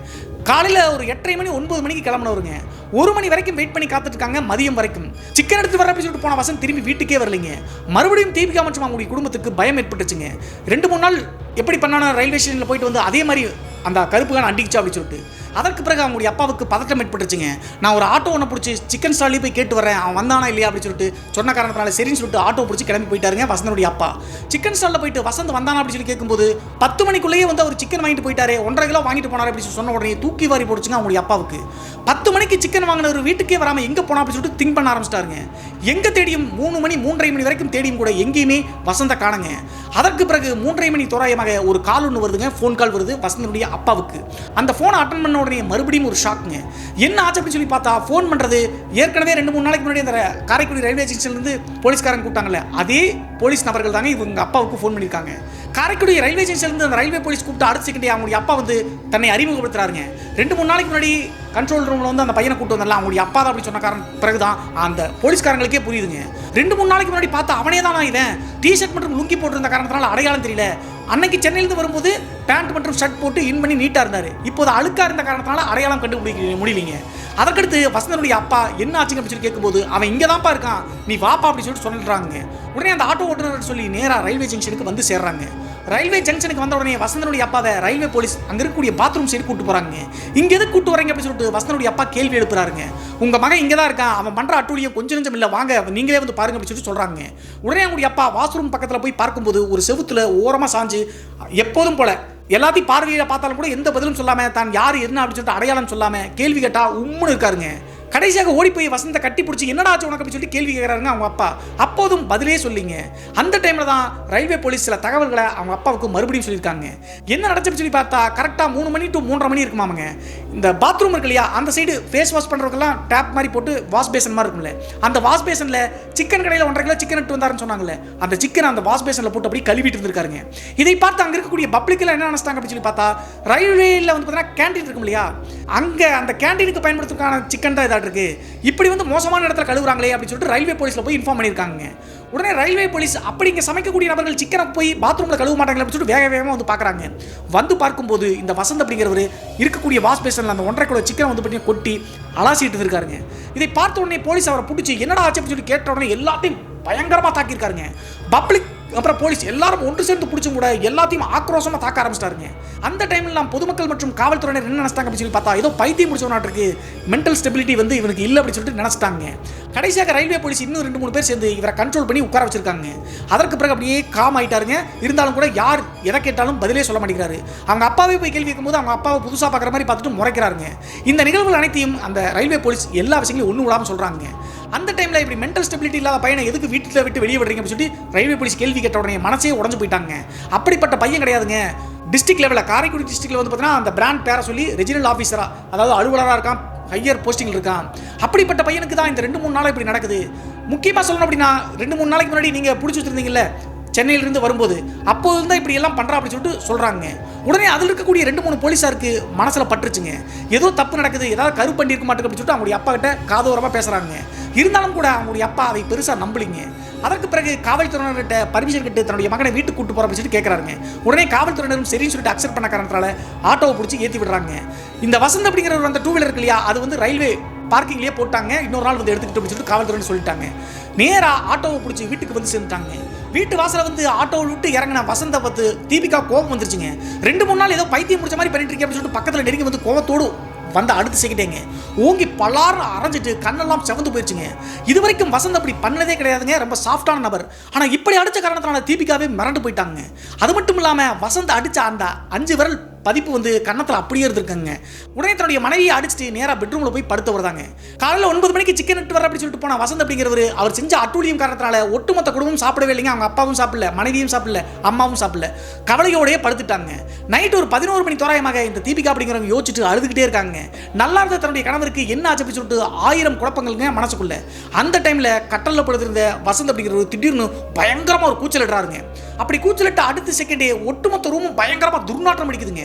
A: காலையில் ஒரு 8:30 மணி 9 மணிக்கு கிளம்பினவருங்க. 1 மணி வரைக்கும் வெயிட் பண்ணி காத்துட்டு இருக்காங்க. மதியம் வரைக்கும் சிக்கன் எடுத்து வர அப்படின்னு சொல்லிட்டு போன வசந்த் திரும்பி வீட்டுக்கே வரலைங்க. மறுபடியும் தீபிகா மற்றும் அவங்களுடைய குடும்பத்துக்கு பயம் ஏற்பட்டுச்சுங்க. 2-3 நாள் எப்படி பண்ணான ரயில்வே ஸ்டேஷனில் போயிட்டு வந்து அதே மாதிரி அந்த கருப்புகான அண்டிக்கிச்சா அப்படின்னு சொல்லிட்டு அதற்கு பிறகு அவங்களுடைய அப்பாவுக்கு பதட்டம் ஏற்பட்டுச்சுங்க. நான் ஒரு ஆட்டோ ஒன்று பிடிச்சி சிக்கன் ஸ்டால்லேயே போய் கேட்டு வரேன், அவன் வந்தானா இல்லையா அப்படின்னு சொல்லிட்டு சொன்ன காரணத்தினால சரின்னு சொல்லிட்டு ஆட்டோ பிடிச்சி கிளம்பி போயிட்டாருங்க வசந்தனுடைய அப்பா. சிக்கன் ஸ்டாலில் போயிட்டு வசந்த் வந்தானா அப்படின்னு சொல்லி கேட்கும்போது 10 மணிக்குள்ளேயே வந்து அவர் சிக்கன் வாங்கிட்டு போயிட்டாரு, 1.5 கிலோ வாங்கிட்டு போனார் அப்படின்னு சொன்ன உடனே தூக்கி வாரி போடுச்சுங்க அவங்களுடைய அப்பாவுக்கு. 10 மணிக்கு சிக்கன் வாங்கினவர் வீட்டுக்கே வராமல் எங்கே போனா அப்படின்னு சொல்லிட்டு திங்க் பண்ண ஆரம்பிச்சிட்டாருங்க. எங்கே தேடியும் 3 மணி 3:30 மணி வரைக்கும் தேடியும் கூட எங்கேயுமே வசந்த காணுங்க. அதற்கு பிறகு 3:30 மணி தோராயமாக ஒரு கால் ஒன்று வருதுங்க, ஃபோன் கால் வருது வசந்தனுடைய அப்பாவுக்கு. அந்த ஃபோனை அட்டன் பண்ண உடனே மறுபடியும் ஒரு ஷாக்குங்க. என்ன ஆச்சு அப்படின்னு சொல்லி பார்த்தா ஃபோன் பண்ணுறது ஏற்கனவே 2-3 நாளைக்கு முன்னாடி அந்த காரைக்குடி ரயில்வே ஸ்டேஷன்லேருந்து போலீஸ்காரங்க கூப்பிட்டாங்கல்ல, அதே போலீஸ் நபர்கள் தாங்க இவங்க அப்பாவுக்கு ஃபோன் பண்ணியிருக்காங்க. காரைக்குடி ரயில்வே ஸ்டேஷன்லேருந்து அந்த ரயில்வே போலீஸ் கூப்பிட்டு அடுத்த செகண்டே அவங்களுடைய அப்பா வந்து தன்னை அறிமுகப்படுத்துறாருங்க. 2-3 நாளைக்கு முன்னாடி கண்ட்ரோல் ரூமில் வந்து அந்த பையனை கூப்பிட்டு வந்தால அவங்களுடைய அப்பா தான் அப்படி சொன்ன காரணம் பிறகுதான் அந்த போலீஸ்காரங்களுக்கே புரியுதுங்க. 2-3 நாளைக்கு முன்னாடி பார்த்தா அவனே தான் இவன் டிஷர்ட் மற்றும் லுங்கி போட்டிருந்த காரணத்தினால அடையாளம் தெரியல. அன்னைக்கு சென்னையிலிருந்து வரும்போது பேண்ட் மற்றும் ஷர்ட் போட்டு இன் பண்ணி நீட்டாக இருந்தார், இப்போது அழுக்காக இருந்த காரணத்தினால அடையாளம் கண்டுபிடிக்க முடியலைங்க. அதற்கடுத்து வசந்தனுடைய அப்பா என்ன ஆச்சுங்க அப்படின்னு சொல்லி கேட்கும்போது அவன் இங்கே தான்ப்பா இருக்கான், நீ வாப்பா அப்படின்னு சொல்லிட்டு சொல்லிடுறாங்க. உடனே அந்த ஆட்டோ ஓட்டுநர் சொல்லி நேராக ரயில்வே ஜங்ஷனுக்கு வந்து சேர்றாங்க. ரயில்வே ஜங்ஷனுக்கு வந்த உடனே வசந்தனுடைய அப்பாவை ரயில்வே போலீஸ் அங்கே இருக்கக்கூடிய பாத்ரூம் சைடு கூட்டு போகிறாங்க. இங்கே எதுக்கு கூட்டு வரீங்க அப்படின்னு சொல்லிட்டு வசந்தனுடைய அப்பா கேள்வி எழுப்புறாருங்க. உங்கள் மகன் இங்கே தான் இருக்கான், அவன் பண்ணுற அட்டூழியம் கொஞ்சம் நெஞ்சம் இல்லை, வாங்க நீங்களே வந்து பாருங்க அப்படின்னு சொல்லிட்டு சொல்கிறாங்க. உடனே அவங்களுடைய அப்பா வாஷ்ரூம் பக்கத்தில் போய் பார்க்கும்போது ஒரு செவுத்துல ஓரமாக சாஞ்சு எப்போதும் போல எல்லாத்தையும் பார்வையில் பார்த்தாலும் கூட எந்த பதிலும் சொல்லாமல் தான் யார் என்ன அப்படின்னு சொல்லிட்டு அடையாளம் சொல்லாமல் கேள்வி கேட்டால் உம்முன்னு இருக்காருங்க. கடைசியாக ஓடி போய் வசந்த கட்டி பிடிச்சி என்னடா ஆச்சு உனக்கு அப்படின்னு சொல்லி கேள்வி கேட்குறாருங்க அவங்க அப்பா. அப்போதும் பதிலே சொல்லிங்க. அந்த டைமில் தான் ரயில்வே போலீஸ் சில தகவல்களை அவங்க அப்பாவுக்கு மறுபடியும் சொல்லியிருக்காங்க. என்ன நடந்துச்சு சொல்லி பார்த்தா கரெக்டாக 3 மணி to 3:30 மணி இருக்குமாங்க. இந்த பாத்ரூம் இருக்கு இல்லையா, அந்த சைடு ஃபேஸ் வாஷ் பண்ணுறதுக்கெல்லாம் டேப் மாதிரி போட்டு வாஷ் பேசன் மாதிரி இருக்கும்ல, அந்த வாஷ் பேசனில் சிக்கன் கடையில் 1.5 கிலோ சிக்கன் எடுத்து வந்தாருன்னு சொன்னாங்களே, அந்த சிக்கன் அந்த வாஷ் பேசனில் போட்டு அப்படி கழுவிட்டு இருந்திருக்காருங்க. இதை பார்த்து அங்கே இருக்கக்கூடிய பப்ளிக்கில் என்ன நினைச்சிட்டாங்க அப்படின்னு சொல்லி பார்த்தா ரயில்வேயில் வந்து பார்த்தீங்கன்னா கேண்டீன் இருக்கும் இல்லையா, அங்கே அந்த கேண்டீனுக்கு பயன்படுத்துறதுக்கான சிக்கன் தான் இதாக இருக்கு, இப்படி வந்து மோசமான இடத்துல கழுவுறாங்களே அப்படின்னு சொல்லிட்டு ரயில்வே போலீஸ்ல போய் இன்ஃபார்ம் பண்ணியிருக்காங்க. உடனே ரயில்வே போலீஸ் அப்படி இங்கே சமைக்கக்கூடிய நபர்கள் சிக்கனை போய் பாத்ரூமில் கழுவ மாட்டாங்க அப்படின்னு சொல்லிட்டு வேகமாக வந்து பார்க்குறாங்க. வந்து பார்க்கும்போது இந்த வசந்த் அப்படிங்கிறவர் இருக்கக்கூடிய வாஷ் பேசனில் அந்த 1.5 கிலோ சிக்கனை வந்து பார்த்தீங்கன்னா கொட்டி அலாசிட்டு இருக்காருங்க. இதை பார்த்த உடனே போலீஸ் அவரை பிடிச்சி என்னடா ஆச்சு அப்படின்னு சொல்லி கேட்ட உடனே எல்லாத்தையும் பயங்கரமாக தாக்கியிருக்காருங்க. பப்ளிக் அப்புறம் போலீஸ் எல்லாரும் ஒன்று சேர்ந்து பிடிச்சும் கூட எல்லாத்தையும் ஆக்ரோஷமாக தாக்க ஆரம்பிச்சிட்டாருங்க. அந்த டைமில் நாம் பொதுமக்கள் மற்றும் காவல்துறையினர் என்ன நினைச்சிட்டாங்க அப்படின்னு சொல்லி பார்த்தா ஏதோ பைத்தியம் முடிச்சவனாட்டிருக்கு, மென்டல் ஸ்டெபிலிட்டி வந்து இவனுக்கு இல்லை அப்படின்னு சொல்லிட்டு நினைச்சிட்டாங்க. கடைசியாக ரயில்வே போலீஸ் இன்னும் 2-3 பேர் சேர்ந்து இவரை கண்ட்ரோல் பண்ணி உட்கார வச்சிருக்காங்க. அதற்கு பிறகு அப்படியே காம் ஆயிட்டாருங்க. இருந்தாலும் கூட யார் எதை கேட்டாலும் பதிலே சொல்ல மாட்டேங்கிறாரு. அவங்க அப்பாவே போய் கேள்வி கேட்கும்போது அவங்க அப்பாவை புதுசாக பார்க்குற மாதிரி பார்த்துட்டு முறைக்கிறாருங்க. இந்த நிகழ்வுகள் அனைத்தையும் அந்த ரயில்வே போலீஸ் எல்லா விஷயங்களையும் ஒன்றும் விடாமல் சொல்கிறாங்க. அந்த டைமில் இப்படி மென்டல் ஸ்டெபிலிட்டி இல்லாத பையனை எதுக்கு வீட்டில் விட்டு வெளியே விடுறீங்க அப்படின்னு சொல்லி ரயில்வே போலீஸ் கேள்வி கேட்ட உடனே மனசே உடஞ்சு போயிட்டாங்க. அப்படிப்பட்ட பையன் கிடையாதுங்க. டிஸ்ட்ரிக்ட் லெவலில் காரைக்குடி டிஸ்ட்ரிக்ட்ல வந்து பார்த்தீங்கன்னா அந்த பிராண்ட் பேரை சொல்லி ரெஜினல் ஆஃபீஸராக அதாவது அலுவலராக இருக்கான், ஹையர் போஸ்டிங்கில் இருக்கான். அப்படிப்பட்ட பையனுக்கு தான் இந்த 2-3 நாளாக இப்படி நடக்குது. முக்கியமாக சொல்லணும் அப்படின்னா 2-3 நாளைக்கு முன்னாடி நீங்கள் பிடிச்சி வச்சுருந்தீங்கல்ல சென்னையிலிருந்து வரும்போது, அப்போது தான் இப்படி எல்லாம் பண்ணுறா அப்படின்னு சொல்லிட்டு சொல்கிறாங்க. உடனே அதில் இருக்கக்கூடிய 2-3 போலீஸாருக்கு மனசில் பட்டுருச்சுங்க. ஏதோ தப்பு நடக்குது, ஏதாவது கருப்பண்டி இருக்க மாட்டேங்குது அப்படின்னு சொல்லிட்டு அவங்களுடைய அப்பா கிட்ட காதோரமாக பேசுகிறாங்க. இருந்தாலும் கூட அவங்களுடைய அப்பா அதை பெருசாக நம்பலிங்க. அதற்கு பிறகு காவல்துறையினர்கிட்ட பர்மிஷன் கிட்ட தன்னுடைய மகனை வீட்டுக்கு கூட்டு போகிற அப்படின்னு கேட்குறாங்க. உடனே காவல்துறையினரும் சரின்னு சொல்லிட்டு அக்செப்ட் பண்ண காரணத்தால் ஆட்டோவை பிடிச்சி ஏற்றி விடுறாங்க. இந்த வசந்த் அப்படிங்கிற ஒரு அந்த 2 வீலர் இருக்கு இல்லையா, அது வந்து ரயில்வே பார்க்கிங்லேயே போட்டாங்க. இன்னொரு நாள் வந்து எடுத்துக்கிட்டு அப்படின்னு சொல்லிட்டு காவல்துறைன்னு சொல்லிட்டாங்க. நேராக ஆட்டோவை பிடிச்சி வீட்டுக்கு வந்து சேர்ந்துட்டாங்க. வீட்டு வாசலை வந்து ஆட்டோவை விட்டு இறங்கின வசந்த பார்த்து தீபிகா கோபம் வந்துருச்சுங்க. 2-3 நாள் ஏதோ பைத்தியம் முடிச்ச மாதிரி பண்ணிட்டு இருக்கேன் அப்படின்னு சொல்லிட்டு பக்கத்தில் நெருங்கி வந்து கோவத்தோடு வந்த அடுத்த செகண்டேங்க ஓங்கி பலாறு அரைஞ்சிட்டு கண்ணெல்லாம் செவந்து போயிடுச்சுங்க. இது வரைக்கும் வசந்த் அப்படி பண்ணதே கிடையாதுங்க. ரொம்ப சாஃப்டான நபர். ஆனால் இப்படி அடித்த காரணத்தினால தீபிகாவே மிரண்டு போயிட்டாங்க. அது மட்டும் இல்லாமல் வசந்த் அடித்த அந்த 5 விரல் பதிப்பு வந்து கன்னத்தில் அப்படியே இருந்திருக்குங்க. உடனே தன்னுடைய மனைவியை அடிச்சுட்டு நேராக பெட்ரூமில் போய் படுத்து வரதாங்க. காலையில் 9 மணிக்கு சிக்கன் எடுத்து வர அப்படி சொல்லிட்டு போன வசந்த் அப்படிங்கிறவர் அவர் செஞ்ச அட்டூழியம் காரணத்தினால ஒட்டுமொத்த குடும்பமும் சாப்பிடவே இல்லைங்க. அவங்க அப்பாவும் சாப்பிடல, மனைவியும் சாப்பிடல, அம்மாவும் சாப்பிடல, கவலையோடய படுத்துட்டாங்க. நைட்டு ஒரு 11 மணி தோராயமாக இந்த தீபிகா அப்படிங்கிறவங்க யோசிச்சுட்டு அழுதுகிட்டே இருக்காங்க. நல்லா இருந்த தன்னுடைய கணவருக்கு என்ன ஆச்சு அப்படி சொல்லிட்டு 1000 குழப்பங்களுங்க மனசுக்குள்ள. அந்த டைமில் கட்டலில் படுத்திருந்த வசந்த் அப்படிங்கிறவர் திடீர்னு பயங்கரமாக ஒரு கூச்சல் இடுறாருங்க. அப்படி கூச்சலிட்டு அடுத்த செகண்டே ஒட்டுமொத்த ரூமும் பயங்கரமாக துர்நாற்றம் அடிக்குதுங்க.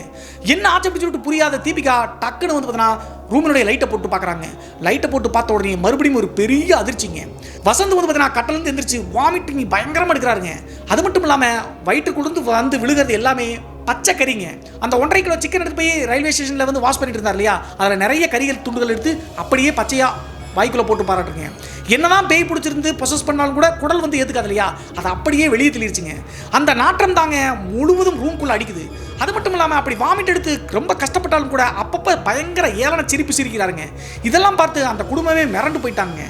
A: என்ன ஆச்சு அப்படி சொல்லிட்டு புரியாத தீபிகா டக்குன்னு வந்து பார்த்தீங்கன்னா ரூமினுடைய லைட்டை போட்டு பார்க்குறாங்க. லைட்டை போட்டு பார்த்த உடனே மறுபடியும் ஒரு பெரிய அதிர்ச்சிங்க. வசந்த் வந்து பார்த்தீங்கன்னா கட்டலேருந்து எந்திரிச்சு வாமிட்டிங் பயங்கரமாக எடுக்கிறாருங்க. அது மட்டும் இல்லாமல் வயிற்றுக்குழுந்து வந்து விழுகிறது எல்லாமே பச்சை கறிங்க. அந்த 1.5 கிலோ சிக்கன் எடுத்து போய் ரயில்வே ஸ்டேஷனில் வந்து வாஷ் பண்ணிட்டு இருந்தார் இல்லையா, அதில் நிறைய கறிகள் துண்டுகள் எடுத்து அப்படியே பச்சையாக வாய்க்குள்ள போட்டு பாராட்டுங்க. என்னதான் பேய் பிடிச்சிருந்து ப்ரொசஸ் பண்ணாலும் கூட குடல் வந்து ஏற்றுக்காது இல்லையா, அதை அப்படியே வெளியே தெளிச்சுங்க. அந்த நாற்றம் தாங்க முழுவதும் ரூம்குள்ளே அடிக்குது. அது மட்டும் இல்லாமல் அப்படி வாமிட் எடுத்து ரொம்ப கஷ்டப்பட்டாலும் கூட அப்பப்போ பயங்கர ஏளன சிரிப்பு சிரிக்கிறாருங்க. இதெல்லாம் பார்த்து அந்த குடும்பமே மிரண்டு போயிட்டாங்க.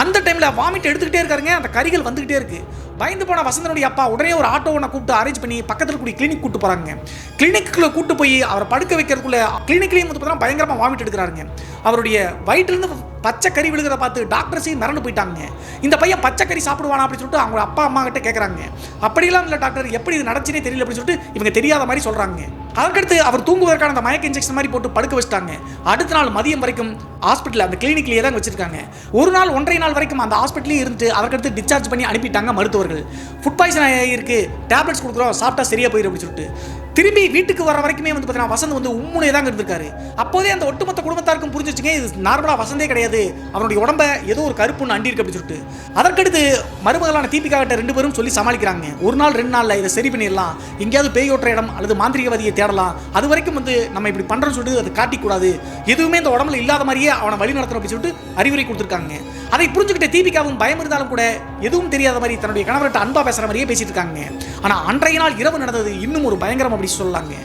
A: அந்த டைமில் வாமிட் எடுத்துக்கிட்டே இருக்காருங்க. அந்த கறிகள் வந்துக்கிட்டே இருக்கு. பயந்து போன வசந்தனுடைய அப்பா உடனே ஒரு ஆட்டோ ஒன்று கூப்பிட்டு அரேஞ்ச் பண்ணி பக்கத்தில் கூடிய கிளினிக் கூப்பிட்டு போகிறாங்க. கிளினிக்குள்ளே கூப்பிட்டு போய் அவரை படுக்க வைக்கிறதுக்குள்ள கிளினிக்லேயும் வந்து பார்த்தா பயங்கரமாக வாமிட் எடுக்கிறாருங்க. அவருடைய வயிற்றுலேருந்து பச்சை கறி விழுகிறத பார்த்து டாக்டர்ஸையும் மிரண்டு போயிட்டாங்க. இந்த பையன் பச்சை கறி சாப்பிடுவானா அப்படின்னு சொல்லிட்டு அவங்க அப்பா அம்மா கிட்ட கேட்குறாங்க. அப்படிலாம் இல்லை டாக்டர், எப்படி இது நடந்துச்சுனே தெரியல அப்படின்னு சொல்லிட்டு இவங்க தெரியாத மாதிரி சொல்கிறாங்க. அதற்கடுத்து அவர் தூங்குவதற்கான அந்த மயக்க இன்ஜெக்ஷன் மாதிரி போட்டு படுக்க வச்சுட்டாங்க. அடுத்த நாள் மதியம் வரைக்கும் ஹாஸ்பிட்டல் அந்த கிளினிக்லேயே தான் வச்சிருக்காங்க. ஒரு நாள் 1.5 நாள் வரைக்கும் அந்த ஹாஸ்பிட்டலே இருந்து அதற்கடுத்து டிஸ்சார்ஜ் பண்ணி அனுப்பிட்டாங்க மருத்துவர்கள். ஃபுட் பாய்சன் ஆகிருக்கு, டேப்லெட்ஸ் கொடுக்குறோம், சாப்பிட்டா சரியா போயிடும் அப்படின்னு சொல்லிட்டு திரும்பி வீட்டுக்கு வர வரைக்குமே வந்து பார்த்தீங்கன்னா வசந்த் வந்து உம்முனே தான் இருந்திருக்காரு. அப்போதே அந்த ஒட்டுமொத்த குடும்பத்தாருக்கும் புரிஞ்சிச்சுங்க இது நார்மலாக வசந்தே கிடையாது, அவனுடைய உடம்பை ஏதோ ஒரு கருப்புன்னு அண்டி இருக்கு அப்படின்னு சொல்லிட்டு. அதற்கடுத்து மருமகளான தீபிகா கிட்ட 2 பேரும் சொல்லி சமாளிக்கிறாங்க. ஒரு நாள் 2 நாளில் இதை சரி பண்ணிடலாம், எங்கேயாவது பேயோட்டுற இடம் அல்லது மாந்திரிகவாதியை தேடலாம், அது வரைக்கும் வந்து நம்ம இப்படி பண்ணுறோன்னு சொல்லிட்டு அதை காட்டிக்கூடாது, எதுவுமே இந்த உடம்புல இல்லாத மாதிரியே அவனை வழி நடத்தணும் அப்படின்னு சொல்லிட்டு அறிவுரை கொடுத்துருக்காங்க. அதை புரிஞ்சுக்கிட்ட தீபிகாவும் பயம் இருந்தாலும் கூட எதுவும் தெரியாத மாதிரி தன்னுடைய கணவர்கிட்ட அன்பா பேசுற மாதிரியே பேசிட்டு இருக்காங்க. ஆனால் அன்றைய நாள் இரவு நடந்தது இன்னும் ஒரு பயங்கரம் அப்படி சொல்லலாங்க.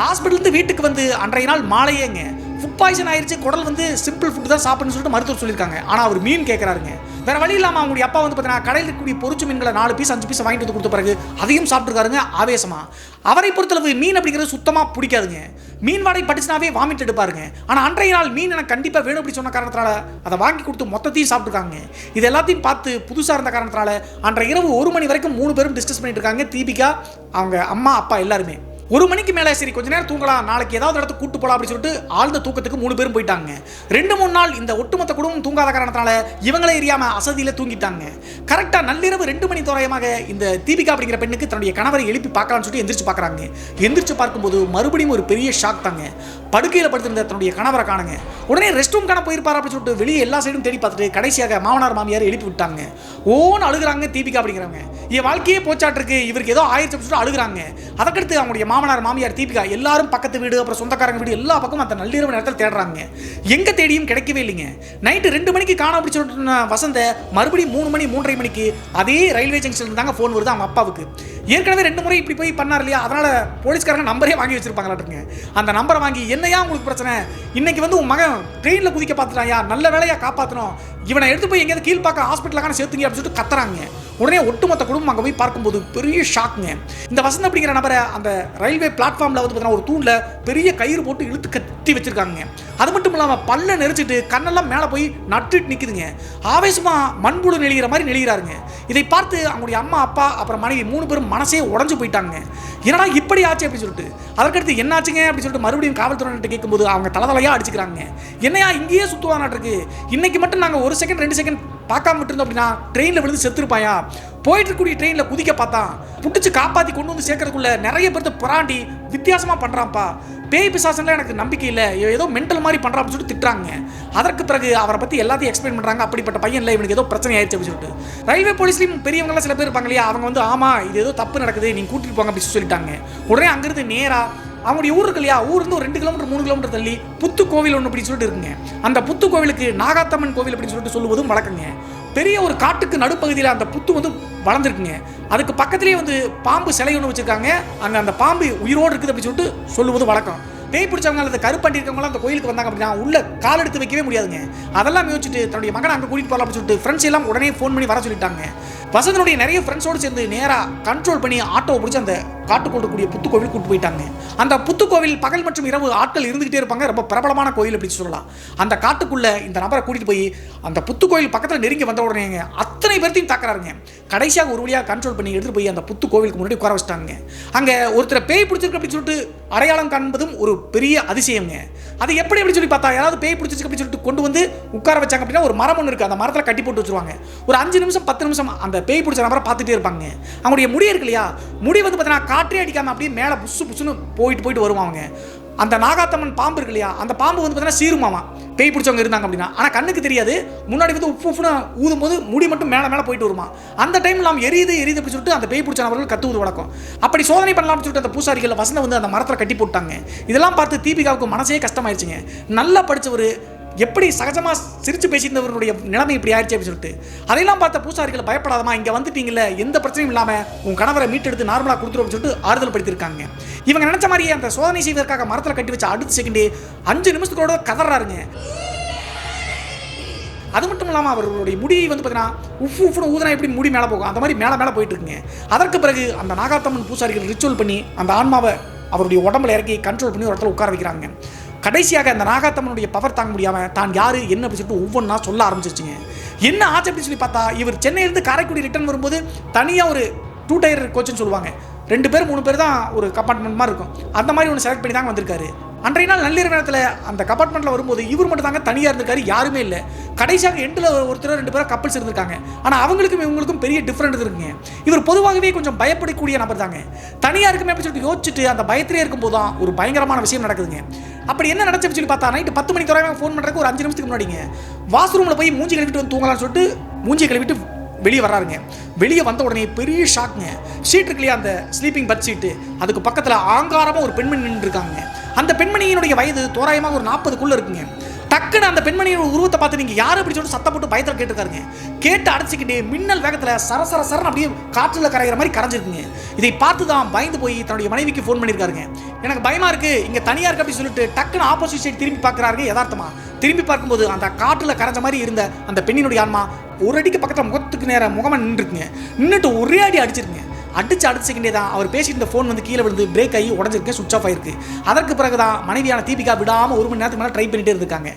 A: ஹாஸ்பிட்டல் வீட்டுக்கு வந்து அன்றைய நாள் மாலையேங்க ஃபுட் பாய்சன் ஆயிடுச்சு, குடல் வந்து சிம்பிள் ஃபுட் தான் சாப்பிடணும்னு சொல்லிட்டு மருத்துவர் சொல்லியிருக்காங்க. ஆனால் அவர் மீன் கேட்குறாருங்க. வேற வழி இல்லாமல் அவங்களுடைய அப்பா வந்து பார்த்தீங்கன்னா கடையில் இருக்கக்கூடிய பொரிச்சு மீன்களை 4 பீஸ் 5 பீஸ் வாங்கிட்டு வந்து கொடுத்த பிறகு அதையும் சாப்பிட்டுருக்காருங்க ஆவேசமா. அவரை பொறுத்தளவு மீன் அப்படிங்கிறது சுத்தமாக பிடிக்காதுங்க. மீன் வாடகை பட்டுச்சுனாவே வாமிட் எடுப்பாருங்க. ஆனால் அன்றைய நாள் மீன் எனக்கு கண்டிப்பாக வேணும் அப்படி சொன்ன காரணத்தினால அதை வாங்கி கொடுத்து மொத்தத்தையும் சாப்பிட்டுருக்காங்க. இது எல்லாத்தையும் பார்த்து புதுசாக இருந்த காரணத்தினால அன்றைய இரவு 1 மணி வரைக்கும் 3 பேரும் டிஸ்கஸ் பண்ணிட்டு இருக்காங்க. தீபிகா, அவங்க அம்மா அப்பா எல்லாருமே 1 மணிக்கு மேலே சரி கொஞ்ச நேரம் தூங்கலாம், நாளைக்கு ஏதாவது இடத்துக்கு கூட்டு போகலாம் அப்படின்னு சொல்லிட்டு ஆழ்ந்த தூக்கத்துக்கு 3 பேரும் போயிட்டாங்க. 2-3 நாள் இந்த ஒட்டுமொத்த குடும்பம் தூங்காத காரணத்தினால இவங்களே எரியாம அசதியில் தூங்கிட்டாங்க. கரெக்டாக நள்ளிரவு 2 மணி தோராயமாக இந்த தீபிகா அப்படிங்கிற பெண்ணுக்கு தன்னுடைய கணவரை எழுப்பி பார்க்கலாம்னு சொல்லிட்டு எந்திரிச்சு பார்க்குறாங்க. எந்திரிச்சு பார்க்கும்போது மறுபடியும் ஒரு பெரிய ஷாக் தாங்க. படுக்கையில் படுத்திருந்த தன்னுடைய கணவரை காணுங்க. உடனே ரெஸ்ட் ரூம் காண போயிருப்பார் அப்படின்னு சொல்லிட்டு வெளியே எல்லா சைடும் தேடி பார்த்துட்டு கடைசியாக மாமனார் மாமியார் எழுப்பி விட்டாங்க. ஓன்னு அழுகுறாங்க தீபிகா அப்படிங்கிறவங்க. என் வாழ்க்கையே போச்சாட்டிருக்கு, இவருக்கு ஏதோ ஆயிடுச்சு அப்படின்னு சொல்லிட்டு அழுகுறாங்க. அதற்கடுத்து அவங்களுடைய மாமனார் மாமியார் தீபிகா எல்லாரும் பக்கத்து வீடு அப்புறம் சொந்தக்காரங்க வீடு எல்லா பக்கமும் அந்த நள்ளிரவு நேரத்தில் தேடுறாங்க. எங்க தேடியும் கிடைக்கவே இல்லைங்க. நைட்டு 2 மணிக்கு காண அப்படி சொல்லிட்டு வசந்த மறுபடியும் 3 மணி 3:30 மணிக்கு அதே ரயில்வே ஜங்ஷன்ல இருந்தாங்க ஃபோன் வருது அவங்க அப்பாவுக்கு. ஏற்கனவே 2 முறை இப்படி போய் பண்ணார் இல்லையா, அதனால போலீஸ்காரங்க நம்பரே வாங்கி வச்சிருப்பாங்களாட்டுங்க. அந்த நம்பரை வாங்கி என்னையா உங்களுக்கு பிரச்சனை, இன்னைக்கு வந்து உன் மகன் ட்ரெயினில் குதிக்க பார்த்துட்டாயா, நல்ல வேலையா காப்பாற்றணும், இவனை எடுத்து போய் எங்கேயாவது கீழ்பாக்க ஹாஸ்பிட்டலுக்கான சேர்த்துங்க அப்படின்னு சொல்லிட்டு கத்துறாங்க. உடனே ஒட்டுமொத்த குடும்பம் அங்கே போய் பார்க்கும்போது பெரிய ஷாக்குங்க. இந்த வசந்த் அப்படிங்கிற நபரை அந்த ரயில்வே பிளாட்ஃபார்மில் வந்து பார்த்தீங்கன்னா ஒரு தூணில் பெரிய கயிறு போட்டு இழுத்து கட்டி வச்சிருக்காங்க. அது மட்டும் இல்லாமல் பல்ல நெரிச்சிட்டு கண்ணெல்லாம் மேலே போய் நட்டுட்டு நிற்குதுங்க. ஆவேசமாக மண்புழு நெளிகிற மாதிரி நெளிகிறாருங்க. இதை பார்த்து அவங்களுடைய அம்மா அப்பா அப்புறம் மனைவி 3 பேரும் மனசே உடஞ்சு போயிட்டாங்க. என்னடா இப்படி ஆச்சு அப்படின்னு சொல்லிட்டு. அதற்கடுத்து என்னாச்சுங்க அப்படின்னு சொல்லிட்டு மறுபடியும் காவல்துறையிட்ட கேட்கும்போது அவங்க தலையாக அடிச்சுக்கிறாங்க. என்னையா இங்கேயே சுற்றுவானாட்டிருக்கு, இன்னைக்கு மட்டும் நாங்கள் 1 செகண்ட் 2 செகண்ட் பார்க்காம விட்டுருந்தோம் அப்படின்னா ட்ரெயினில் விழுந்து செத்துருப்பாயா, போயிட்டு இருக்கக்கூடிய ட்ரெயினில் குதிக்க பார்த்தான், புடிச்சு காப்பாற்றி கொண்டு வந்து சேர்க்கறதுக்குள்ள நிறைய பேர்த்த புராண்டி வித்தியாசமாக பண்ணுறான்ப்பா, பேய் பிசாசன்லாம் எனக்கு நம்பிக்கை இல்லை, ஏதோ மென்டல் மாதிரி பண்ணுறான்னு சொல்லிட்டு திட்டுறாங்க. அதற்கு பிறகு அவரை பற்றி எல்லாத்தையும் எக்ஸ்பிளைன் பண்ணுறாங்க. அப்படிப்பட்ட பையன் இல்லை, இவனுக்கு ஏதோ பிரச்சனை ஆயிடுச்சு அப்படின்னு சொல்லிட்டு. ரயில்வே போலீஸ்லையும் பெரியவங்களாம் சில பேர் இருப்பாங்க இல்லையா, அவங்க வந்து ஆமாம் இது ஏதோ தப்பு நடக்குது, நீங்கள் கூட்டிட்டு போங்க அப்படின்னு சொல்லிட்டாங்க. உடனே அங்கிருந்து நேராக அவங்களுடைய ஊர் இருக்கு இல்லையா, ஊர்ந்து ஒரு 2 கிலோமீட்டர் 3 கிலோமீட்டர் தள்ளி புத்து கோவில் ஒன்று அப்படின்னு சொல்லிட்டு இருக்குங்க. அந்த புத்து கோவிலுக்கு நாகாத்தம்மன் கோவில் அப்படின்னு சொல்லிட்டு சொல்லுவதும் வழக்கங்க. பெரிய ஒரு காட்டுக்கு நடுப்பகுதியில் அந்த புத்து வந்து வளர்ந்துருக்குங்க. அதுக்கு பக்கத்திலேயே வந்து பாம்பு சிலை ஒன்று வச்சுருக்காங்க. அங்கே அந்த பாம்பு உயிரோடு இருக்குது அப்படின்னு சொல்லிட்டு சொல்லுவது வழக்கம். பேய் பிடிச்சவங்க அல்லது கருப்பண்டி இருக்கவங்களாம் அந்த கோயிலுக்கு வந்தாங்க அப்படின்னா உள்ள கால் எடுத்து வைக்கவே முடியாதுங்க. அதெல்லாம் யோசிச்சுட்டு தன்னுடைய மகனை அங்கே கூட்டிட்டு போகலாம் அப்படின்னு சொல்லிட்டு ஃப்ரெண்ட்ஸ் எல்லாம் உடனே ஃபோன் பண்ணி வர சொல்லிட்டாங்க. வசந்தனுடைய நிறைய ஃப்ரெண்ட்ஸோடு சேர்ந்து நேராக கண்ட்ரோல் பண்ணி ஆட்டோவை பிடிச்சி அந்த காட்டுக்கொள்ளக்கூடிய புத்துக்கோவில் கூட்டு போயிட்டாங்க. அந்த புத்துக்கோவில் பகல் மற்றும் இரவு ஆட்கள் இருந்துகிட்டே இருப்பாங்க. ரொம்ப பிரபலமான கோயில் அப்படின்னு சொல்லலாம். அந்த காட்டுக்குள்ள இந்த நபரை கூட்டிட்டு போய் அந்த புத்துக்கோவில் பக்கத்தில் நெருங்கி வந்த உடனே அத்தனை பேர்த்தையும் தாக்குறாருங்க. கடைசியாக ஒரு வழியாக கண்ட்ரோல் பண்ணி எடுத்துட்டு போய் அந்த புத்துக்கோவிலுக்கு முன்னாடி உட்கார வச்சிட்டாங்க. அங்கே ஒருத்தர் பேய் பிடிச்சிருக்கு அப்படின்னு சொல்லிட்டு அடையாளம் காண்பதும் ஒரு பெரிய அதிசயங்க. அது எப்படி சொல்லி பார்த்தா, யாராவது பேய் பிடிச்சிருக்கு அப்படின்னு சொல்லிட்டு கொண்டு வந்து உட்கார வச்சாங்க அப்படின்னா ஒரு மரம் ஒன்று இருக்கு, அந்த மரத்தில் கட்டி போட்டு வச்சிருவாங்க. ஒரு 5 நிமிஷம் 10 நிமிஷம் அந்த பேய் பிடிச்ச நபரை பார்த்துட்டே இருப்பாங்க. அவங்களுடைய முடி இருக்கு இல்லையா, முடி வந்து பார்த்தீங்கன்னா காற்றே அடிக்காம அப்படியே மேலே புசு புசுன்னு போயிட்டு வருவாங்க. அந்த நாகாத்தம்மன் பாம்பு இருக்கு இல்லையா, அந்த பாம்பு வந்து பார்த்தீங்கன்னா சீருமாமா பேய் பிடிச்சவங்க இருந்தாங்க அப்படின்னா. ஆனால் கண்ணுக்கு தெரியாது. முன்னாடி வந்து உப்புன்னு ஊதும் போது முடி மட்டும் மேலே போயிட்டு வருமா. அந்த டைம் நாம் எரியுது அப்படின்னு சொல்லிட்டு அந்த பேய் பிடிச்ச நபர்கள் கத்துவது வழக்கம். அப்படி சோதனை பண்ணலாம்னு சொல்லிட்டு அந்த பூசாரிகள் வசந்த வந்து அந்த மரத்தில் கட்டி போட்டாங்க. இதெல்லாம் பார்த்து தீபிகாவுக்கு மனசே கஷ்டமாயிருச்சுங்க. நல்லா படித்தவர் எப்படி சகஜமாக சிரித்து பேசியிருந்தவருடைய நிலைமை இப்படி ஆயிடுச்சு அப்படின்னு சொல்லிட்டு அதையெல்லாம் பார்த்த பூசாரிகள் பயப்படாதமா, இங்கே வந்துட்டீங்களே, எந்த பிரச்சனையும் இல்லாமல் உன் கணவரை மீட்டெடுத்து நார்மலாக கொடுத்துரும் அப்படின்னு சொல்லிட்டு ஆறுதல் படுத்திருக்காங்க. இவங்க நினைச்ச மாதிரியே அந்த சோதனை செய்வதற்காக மரத்தில் கட்டி வச்ச அடுத்த செகண்டே 5 நிமிஷத்துக்கூட கதறாருங்க. அது மட்டும் இல்லாமல் அவர்களுடைய முடியை வந்து பார்த்தீங்கன்னா உப்புன்னு ஊதுனா எப்படி முடி மேலே போகும் அந்த மாதிரி மேலே போயிட்டு இருக்குங்க. அதற்கு பிறகு அந்த நாகாத்தம்மன் பூசாரிகள் ரிச்சுவல் பண்ணி அந்த ஆன்மாவை அவருடைய உடம்புல இறக்கி கண்ட்ரோல் பண்ணி ஒரு இடத்துல உட்கார வைக்கிறாங்க. கடைசியாக அந்த நாகாத்தம்மனுடைய பவர் தாங்க முடியாமல் தான் யார் என்ன அப்படின்னு சொல்லிட்டு ஒவ்வொன்றா சொல்ல ஆரம்பிச்சிருச்சுங்க. என்ன ஆச்சு அப்படின்னு சொல்லி பார்த்தா, இவர் சென்னையிலேருந்து காரைக்குடி ரிட்டர்ன் வரும்போது தனியாக ஒரு 2 டயர் கோச்சுன்னு சொல்லுவாங்க, 2 பேர் 3 பேர் தான் ஒரு கம்பார்ட்மெண்ட் மாதிரி இருக்கும். அந்த மாதிரி ஒன்று செலக்ட் பண்ணி தாங்க வந்திருக்காரு. அன்றைய நாள் நள்ளிரவு நேரத்தில் அந்த கம்பார்ட்மெண்ட்டில் வரும்போது இவர் மட்டும் தாங்க தனியாக இருந்திருக்காரு, யாருமே இல்லை. கடைசியாக எண்டில் ஒருத்தர் 2 பேரும் கப்பல்ஸ் இருந்திருக்காங்க. ஆனால் அவங்களுக்கும் இவங்களுக்கும் பெரிய டிஃப்ரெண்ட் இருக்குங்க. இவர் பொதுவாகவே கொஞ்சம் பயப்படக்கூடிய நபர் தாங்க. தனியாக இருக்குமே அப்படின்னு சொல்லிட்டு யோசிச்சுட்டு அந்த பயத்திலே இருக்கும்போது தான் ஒரு பயங்கரமான விஷயம் நடக்குதுங்க. அப்படி என்ன நடந்துச்சு சொல்லி பார்த்தா, நைட்டு 10 மணிக்கு தோறாமல் ஃபோன் பண்ணுறதுக்கு ஒரு 5 நிமிஷத்துக்கு முன்னாடிங்க வாஷ்ரூமில் போய் மூஞ்சி கழுவிட்டு வந்து தூங்கலாம்னு சொல்லிட்டு மூஞ்சி கழுவிட்டு வெளியே வர்றாருங்க. வெளியே வந்த உடனே பெரிய ஷாக்குங்க. ஷீட் இருக்கு இல்லையா, அந்த ஸ்லீப்பிங் பெட் ஷீட்டு, அதுக்கு பக்கத்தில் ஆங்காரமாக ஒரு பெண்மணி நின்று இருக்காங்க. அந்த பெண்மணியினுடைய வயது தோராயமாக ஒரு 40க்குள்ளே இருக்குங்க. டக்குன்னு அந்த பெண்மணியோட உருவத்தை பார்த்து நீங்கள் யாரும் அப்படி சொல்லிட்டு சத்தம் போட்டு பயத்தில் கேட்டுருக்காருங்க. கேட்டு அடைச்சிக்கிட்டு மின்னல் வேகத்தில் சரசரன்னு அப்படியே காற்றில் கரைகிற மாதிரி கரைஞ்சிருக்குங்க. இதை பார்த்து தான் பயந்து போய் தன்னுடைய மனைவிக்கு ஃபோன் பண்ணியிருக்காருங்க. எனக்கு பயமாக இருக்குது, இங்கே தனியாக இருக்குது அப்படின்னு சொல்லிட்டு டக்குன்னு ஆப்போசிட் சைடு திரும்பி பார்க்குறாருங்க. யதார்த்தமாக திரும்பி பார்க்கும்போது அந்த காற்றில் கரைஞ்ச மாதிரி இருந்த அந்த பெண்ணினுடைய ஆன்மா ஒரு அடிக்கு பக்கத்தில் முகத்துக்கு நேரம் முகமாக நின்றுருக்குங்க. நின்றுட்டு ஒரே அடி அடிச்சிருக்குங்க. அடுத்த செகண்டே தான் அவர் பேசிட்டு ஃபோன் வந்து கீழே விழுந்து பிரேக் ஆகி உடஞ்சிருக்கு, சுவிட்ச் ஆஃப் ஆயிருக்கு. அதற்கு பிறகு தான் மனைவியான தீபிகா விடாமல் 1 மணி நேரத்துக்கு மேலே ட்ரை பண்ணிட்டே இருக்காங்க.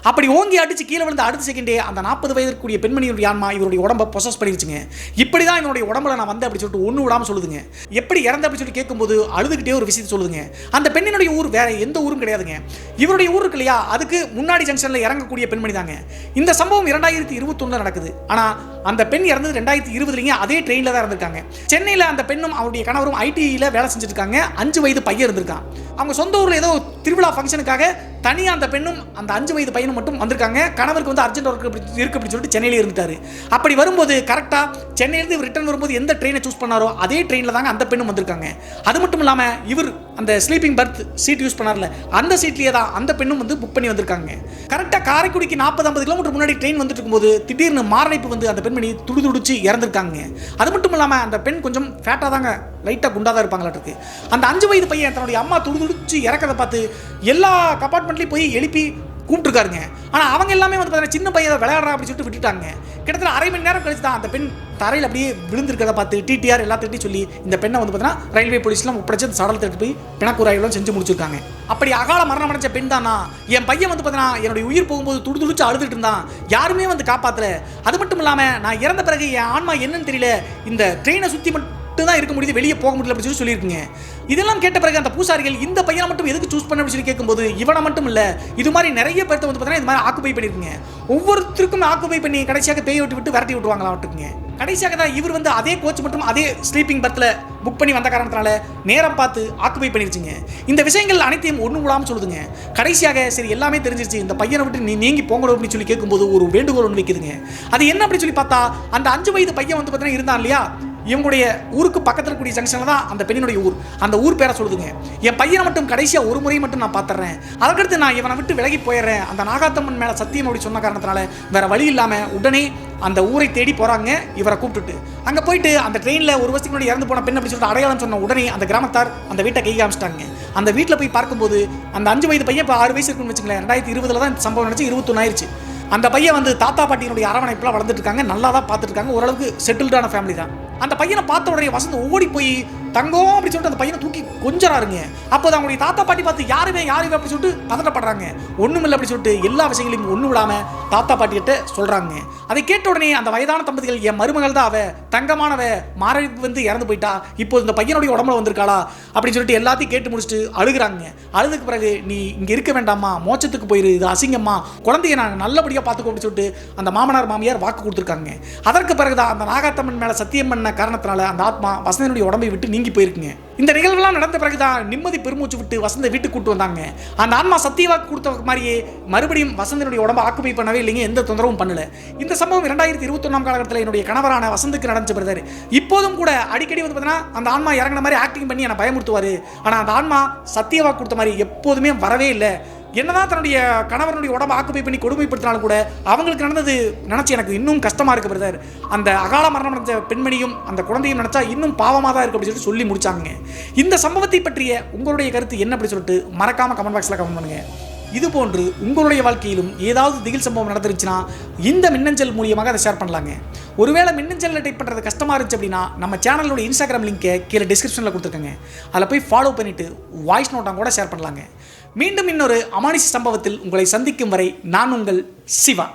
A: அப்படி ஓங்கி அடிச்சு கீழே விழுந்து அடுத்த செகண்டே அந்த 40 வயதுக்குரிய பெண்மணியுடைய ஆன்மா இவருடைய உடம்பை பொசஸ் பண்ணிருச்சுங்க. இப்படி தான் என்னுடைய உடம்புல நான் வந்து அப்படி சொல்லிட்டு ஒன்று விடாமல் சொல்லுதுங்க. எப்படி இறந்த அப்படி சொல்லி கேட்கும்போது அழுதுகிட்டே ஒரு விஷயத்தை சொல்லுதுங்க. அந்த பெண்ணினுடைய ஊர் வேற எந்த ஊரும் கிடையாதுங்க. இவருடைய ஊர் இருக்கு இல்லையா, அதுக்கு முன்னாடி ஜங்ஷனில் இறங்கக்கூடிய பெண்மணி தாங்க. இந்த சம்பவம் 2021 நடக்குது. ஆனால் அந்த பெண் இறந்தது 2020 அதே ட்ரெயினில் தான் இருந்திருக்காங்க. சென்னையில் அந்த பெண்ணும் அவருடைய கணவரும் ஐடியில் வேலை செஞ்சுருக்காங்க. 5 வயது பையன் இருந்திருக்கான். அவங்க சொந்த ஊரில் ஏதோ திருவிழா ஃபங்க்ஷனுக்காக தனியாக அந்த பெண்ணும் அந்த 5 வயது பையனும் மட்டும் வந்திருக்காங்க. கணவருக்கு வந்து அர்ஜென்ட் ஒர்க் இருக்கு அப்படின்னு சொல்லிட்டு சென்னையிலே இருந்துட்டாரு. அப்படி வரும்போது கரெக்டாக சென்னையிலேருந்து ரிட்டர்ன் வரும்போது எந்த ட்ரெயினை சூஸ் பண்ணாரோ அதே ட்ரெயினில் தாங்க அந்த பெண்ணும் வந்திருக்காங்க. அது மட்டும் இல்லாமல் இவர் அந்த ஸ்லீப்பிங் பர்த் சீட் யூஸ் பண்ணார்ல, அந்த சீட்லேயே தான் அந்த பெண்ணும் வந்து புக் பண்ணி வந்திருக்காங்க. கரெக்டாக காரைக்குடிக்கு 40-50 கிலோமீட்டர் முன்னாடி ட்ரெயின் வந்துட்டு இருக்கும்போது திடீர்னு மாரடைப்பு வந்து அந்த பெண்மணி துடிதுடிச்சு இறந்துருக்காங்க. அது மட்டும் இல்லாமல் அந்த பெண் கொஞ்சம் ஃபேட்டாக தாங்க, லைட்டாக குண்டாக தான் இருப்பாங்களாட்டுருக்கு. அந்த 5 வயது பையன் தன்னுடைய அம்மா துடிதுடிச்சு இறக்கதை பார்த்து எல்லா கம்பார்ட்மெண்ட்லையும் போய் எழுப்பி கூப்பிட்டுருக்காருங்க. ஆனால் அவங்க எல்லாமே வந்து பார்த்தீங்கன்னா சின்ன பையன் விளையாடுறா அப்படின்னு சொல்லிட்டு விட்டுட்டாங்க. கிட்டத்தட்ட அரை மணி நேரம் கழிச்சு தான் அந்த பெண் தரையில் அப்படியே விழுந்திருக்கிறத பார்த்து டிடிஆர் எல்லாத்திட்டையும் சொல்லி இந்த பெண்ணை வந்து பார்த்தீங்கன்னா ரயில்வே போலீஸ்லாம் ஒப்படைச்சு அந்த சடலத்தை எடுத்து போய் பிணக்கூறாய்வுலாம் செஞ்சு முடிச்சிருக்காங்க. அப்படி அகால மரணம் அடைஞ்ச பெண் தானா என் பையன் வந்து பார்த்தீங்கன்னா என்னுடைய உயிர் போகும்போது துடிதுடிச்சு அழுதுட்டு இருந்தான், யாருமே வந்து காப்பாற்றல. அது மட்டும் இல்லாமல் நான் இறந்த பிறகு என் ஆன்மா என்னன்னு தெரியல, இந்த ட்ரெயினை சுற்றி தான் இருக்க முடியுது, வெளியே போக முடியல அப்படின்னு சொல்லியிருக்குங்க. இதெல்லாம் கேட்ட பிறகு அந்த பூசாரிகள் இந்த பையனை மட்டும் எதுக்கு சூஸ் பண்ண அப்படின்னு சொல்லி கேட்கும்போது இவனை மட்டும் இல்லை, இது மாதிரி நிறைய பேர்த்த வந்து பார்த்தீங்கன்னா இது மாதிரி ஆக்குபை பண்ணியிருக்குங்க. ஒவ்வொருத்தருக்கும் ஆக்குபை பண்ணி கடைசியாக பேய் விட்டு விரட்டி விட்டுருவாங்களாட்டுங்க. கடைசியாக தான் இவர் வந்து அதே கோச் மட்டும் அதே ஸ்லீப்பிங் பர்த்தில் புக் பண்ணி வந்த காரணத்தினால நேரம் பார்த்து ஆக்குபை பண்ணிருச்சுங்க. இந்த விஷயங்கள் அனைத்தையும் ஒன்று விடாமல் சொல்லுதுங்க. கடைசியாக சரி எல்லாமே தெரிஞ்சிருச்சு, இந்த பையனை விட்டு நீங்கி போங்கணும் அப்படின்னு சொல்லி கேட்கும்போது ஒரு வேண்டுகோள் ஒன்று வைக்குதுங்க. அது என்ன அப்படின்னு சொல்லி பார்த்தா, அந்த 5 வயது பையன் வந்து பார்த்தீங்கன்னா இருந்தான் இல்லையா, இவங்களுடைய ஊருக்கு பக்கத்தில் இருக்கக்கூடிய ஜங்ஷனில் தான் அந்த பெண்ணினுடைய ஊர். அந்த ஊர் பேரை சொல்லுதுங்க. என் பையனை மட்டும் கடைசியாக ஒரு முறை மட்டும் நான் பார்த்துறேன், அதுக்கடுத்து நான் இவனை விட்டு விலகி போயிடுறேன், அந்த நாகாத்தம்மன் மேலே சத்தியம் அப்படி சொன்ன காரணத்தினால வேற வழி இல்லாமல் உடனே அந்த ஊரை தேடி போகிறாங்க இவரை கூப்பிட்டுட்டு. அங்கே போயிட்டு அந்த ட்ரெயினில் ஒரு வருஷத்துக்கு முன்னாடி இறந்து போன பெண் அப்படி சொல்லிட்டு அடையாளம் சொன்ன உடனே அந்த கிராமத்தார் அந்த வீட்டை கை காமிச்சிட்டாங்க. அந்த வீட்டில் போய் பார்க்கும்போது அந்த 5 வயது பையன் இப்போ 6 வயசு இருக்குன்னு வச்சுங்களேன். 2020 தான் இந்த சம்பவம் நடந்துச்சு. 21 ஆயிடுச்சு. அந்த பையன் வந்து தாத்தா பாட்டியினுடைய அரவணைப்பில் வளர்ந்துட்டு இருக்காங்க. நல்லா தான் பார்த்துட்டு இருக்காங்க. ஓரளவுக்கு செட்டில்டான ஃபேமிலி தான். அந்த பையனை பார்த்த உடனே வசந்த் ஓடி போய் தங்கம் அப்படி சொல்லிட்டு அந்த பையனை தூக்கி கொஞ்சறாருங்க. அப்போ அவங்களுடைய தாத்தா பாட்டி பார்த்து யாருமே அப்படி சொல்லிட்டு பதட்டப்படுறாங்க. ஒண்ணுமில்லை அப்படி சொல்லிட்டு எல்லா விஷயங்களையும் ஒண்ணு விடாம தாத்தா பாட்டிகிட்ட சொல்றாங்க. அதை கேட்ட உடனே அந்த வயதான தம்பதிகள், என் மருமகள் தான் அவ, தங்கமானவ, மாரடைப்பு வந்து இறந்து போயிட்டா, இப்போ இந்த பையனுடைய உடம்புல வந்திருக்காளா அப்படின்னு சொல்லிட்டு எல்லாத்தையும் கேட்டு முடிச்சுட்டு அழுகுறாங்க. அழுதுக்கு பிறகு நீ இங்க இருக்க வேண்டாமா, மோட்சத்துக்கு போயிரு, இது அசிங்கம்மா, குழந்தைய நான் நல்லபடியா பார்த்துக்கோ அப்படின்னு சொல்லிட்டு அந்த மாமனார் மாமியார் வாக்கு கொடுத்துருக்காங்க. அதற்கு பிறகுதான் அந்த நாகாத்தம்மன் மேல சத்தியம் பண்ண காரணத்தினால அந்த ஆத்மா வசந்தனுடைய உடம்பை விட்டு நீங்கி போயிருக்குங்க. இந்த நிகழ்வுலாம் நடந்த பிறகுதான் நிம்மதி பெருமூச்சு விட்டு வசந்த வீட்டுக்கு கூட்டு வந்தாங்க. அந்த ஆன்மா சத்தியவாக்கு கொடுத்த மாதிரியே மறுபடியும் வசந்தனுடைய உடம்பை ஆக்குபை பண்ணவே இல்லைங்க, எந்த தொந்தரவும் பண்ணல. இந்த சம்பவம் 2021 காலகட்டத்தில் என்னுடைய கணவரான வசந்துக்கு நடந்துச்சு பிரதர். இப்போதும் கூட அடிக்கடி வந்து பார்த்தீங்கன்னா அந்த ஆன்மா இறங்கின மாதிரி ஆக்டிங் பண்ணி என்னை பயமுறுத்துவார். ஆனால் அந்த ஆன்மா சத்தியவாக்கு கொடுத்த மாதிரி எப்போதுமே வரவே இல்லை. என்னதான் தன்னுடைய கணவனுடைய உடம்பை ஆக்குபை பண்ணி கொடுமைப்படுத்தினாலும் கூட அவங்களுக்கு நடந்தது நினச்சி எனக்கு இன்னும் கஷ்டமாக இருக்கு பிரதர். அந்த அகால மரணம் அடைஞ்ச பெண்மணியும் அந்த குழந்தையும் நினச்சா இன்னும் பாவமாக தான் இருக்கு அப்படின்னு சொல்லி முடிச்சாங்க. இந்த சம்பவத்தை பற்றிய உங்களுடைய கருத்து என்ன அப்படி சொல்லிட்டு மறக்காம கமெண்ட் பாக்ஸில் கமெண்ட் பண்ணுங்க. இது போன்று உங்களுடைய வாழ்க்கையிலும் ஏதாவது திகில் சம்பவம் நடந்துருச்சுன்னா இந்த மின்னஞ்சல் மூலியமாக அதை ஷேர் பண்ணலாங்க. ஒருவேளை மின்னஞ்சல் டைப் பண்ணுறது கஷ்டமாக இருந்துச்சு அப்படின்னா நம்ம சேனலோட இன்ஸ்டாகிராம் லிங்கை கீழே டிஸ்கிரிப்ஷனில் கொடுத்துருக்கேங்க. அதில் போய் ஃபாலோ பண்ணிவிட்டு வாய்ஸ் நோட்டாக கூட ஷேர் பண்ணலாங்க. மீண்டும் இன்னொரு அமானுஷ சம்பவத்தில் உங்களை சந்திக்கும் வரை நான் உங்கள் சிவா.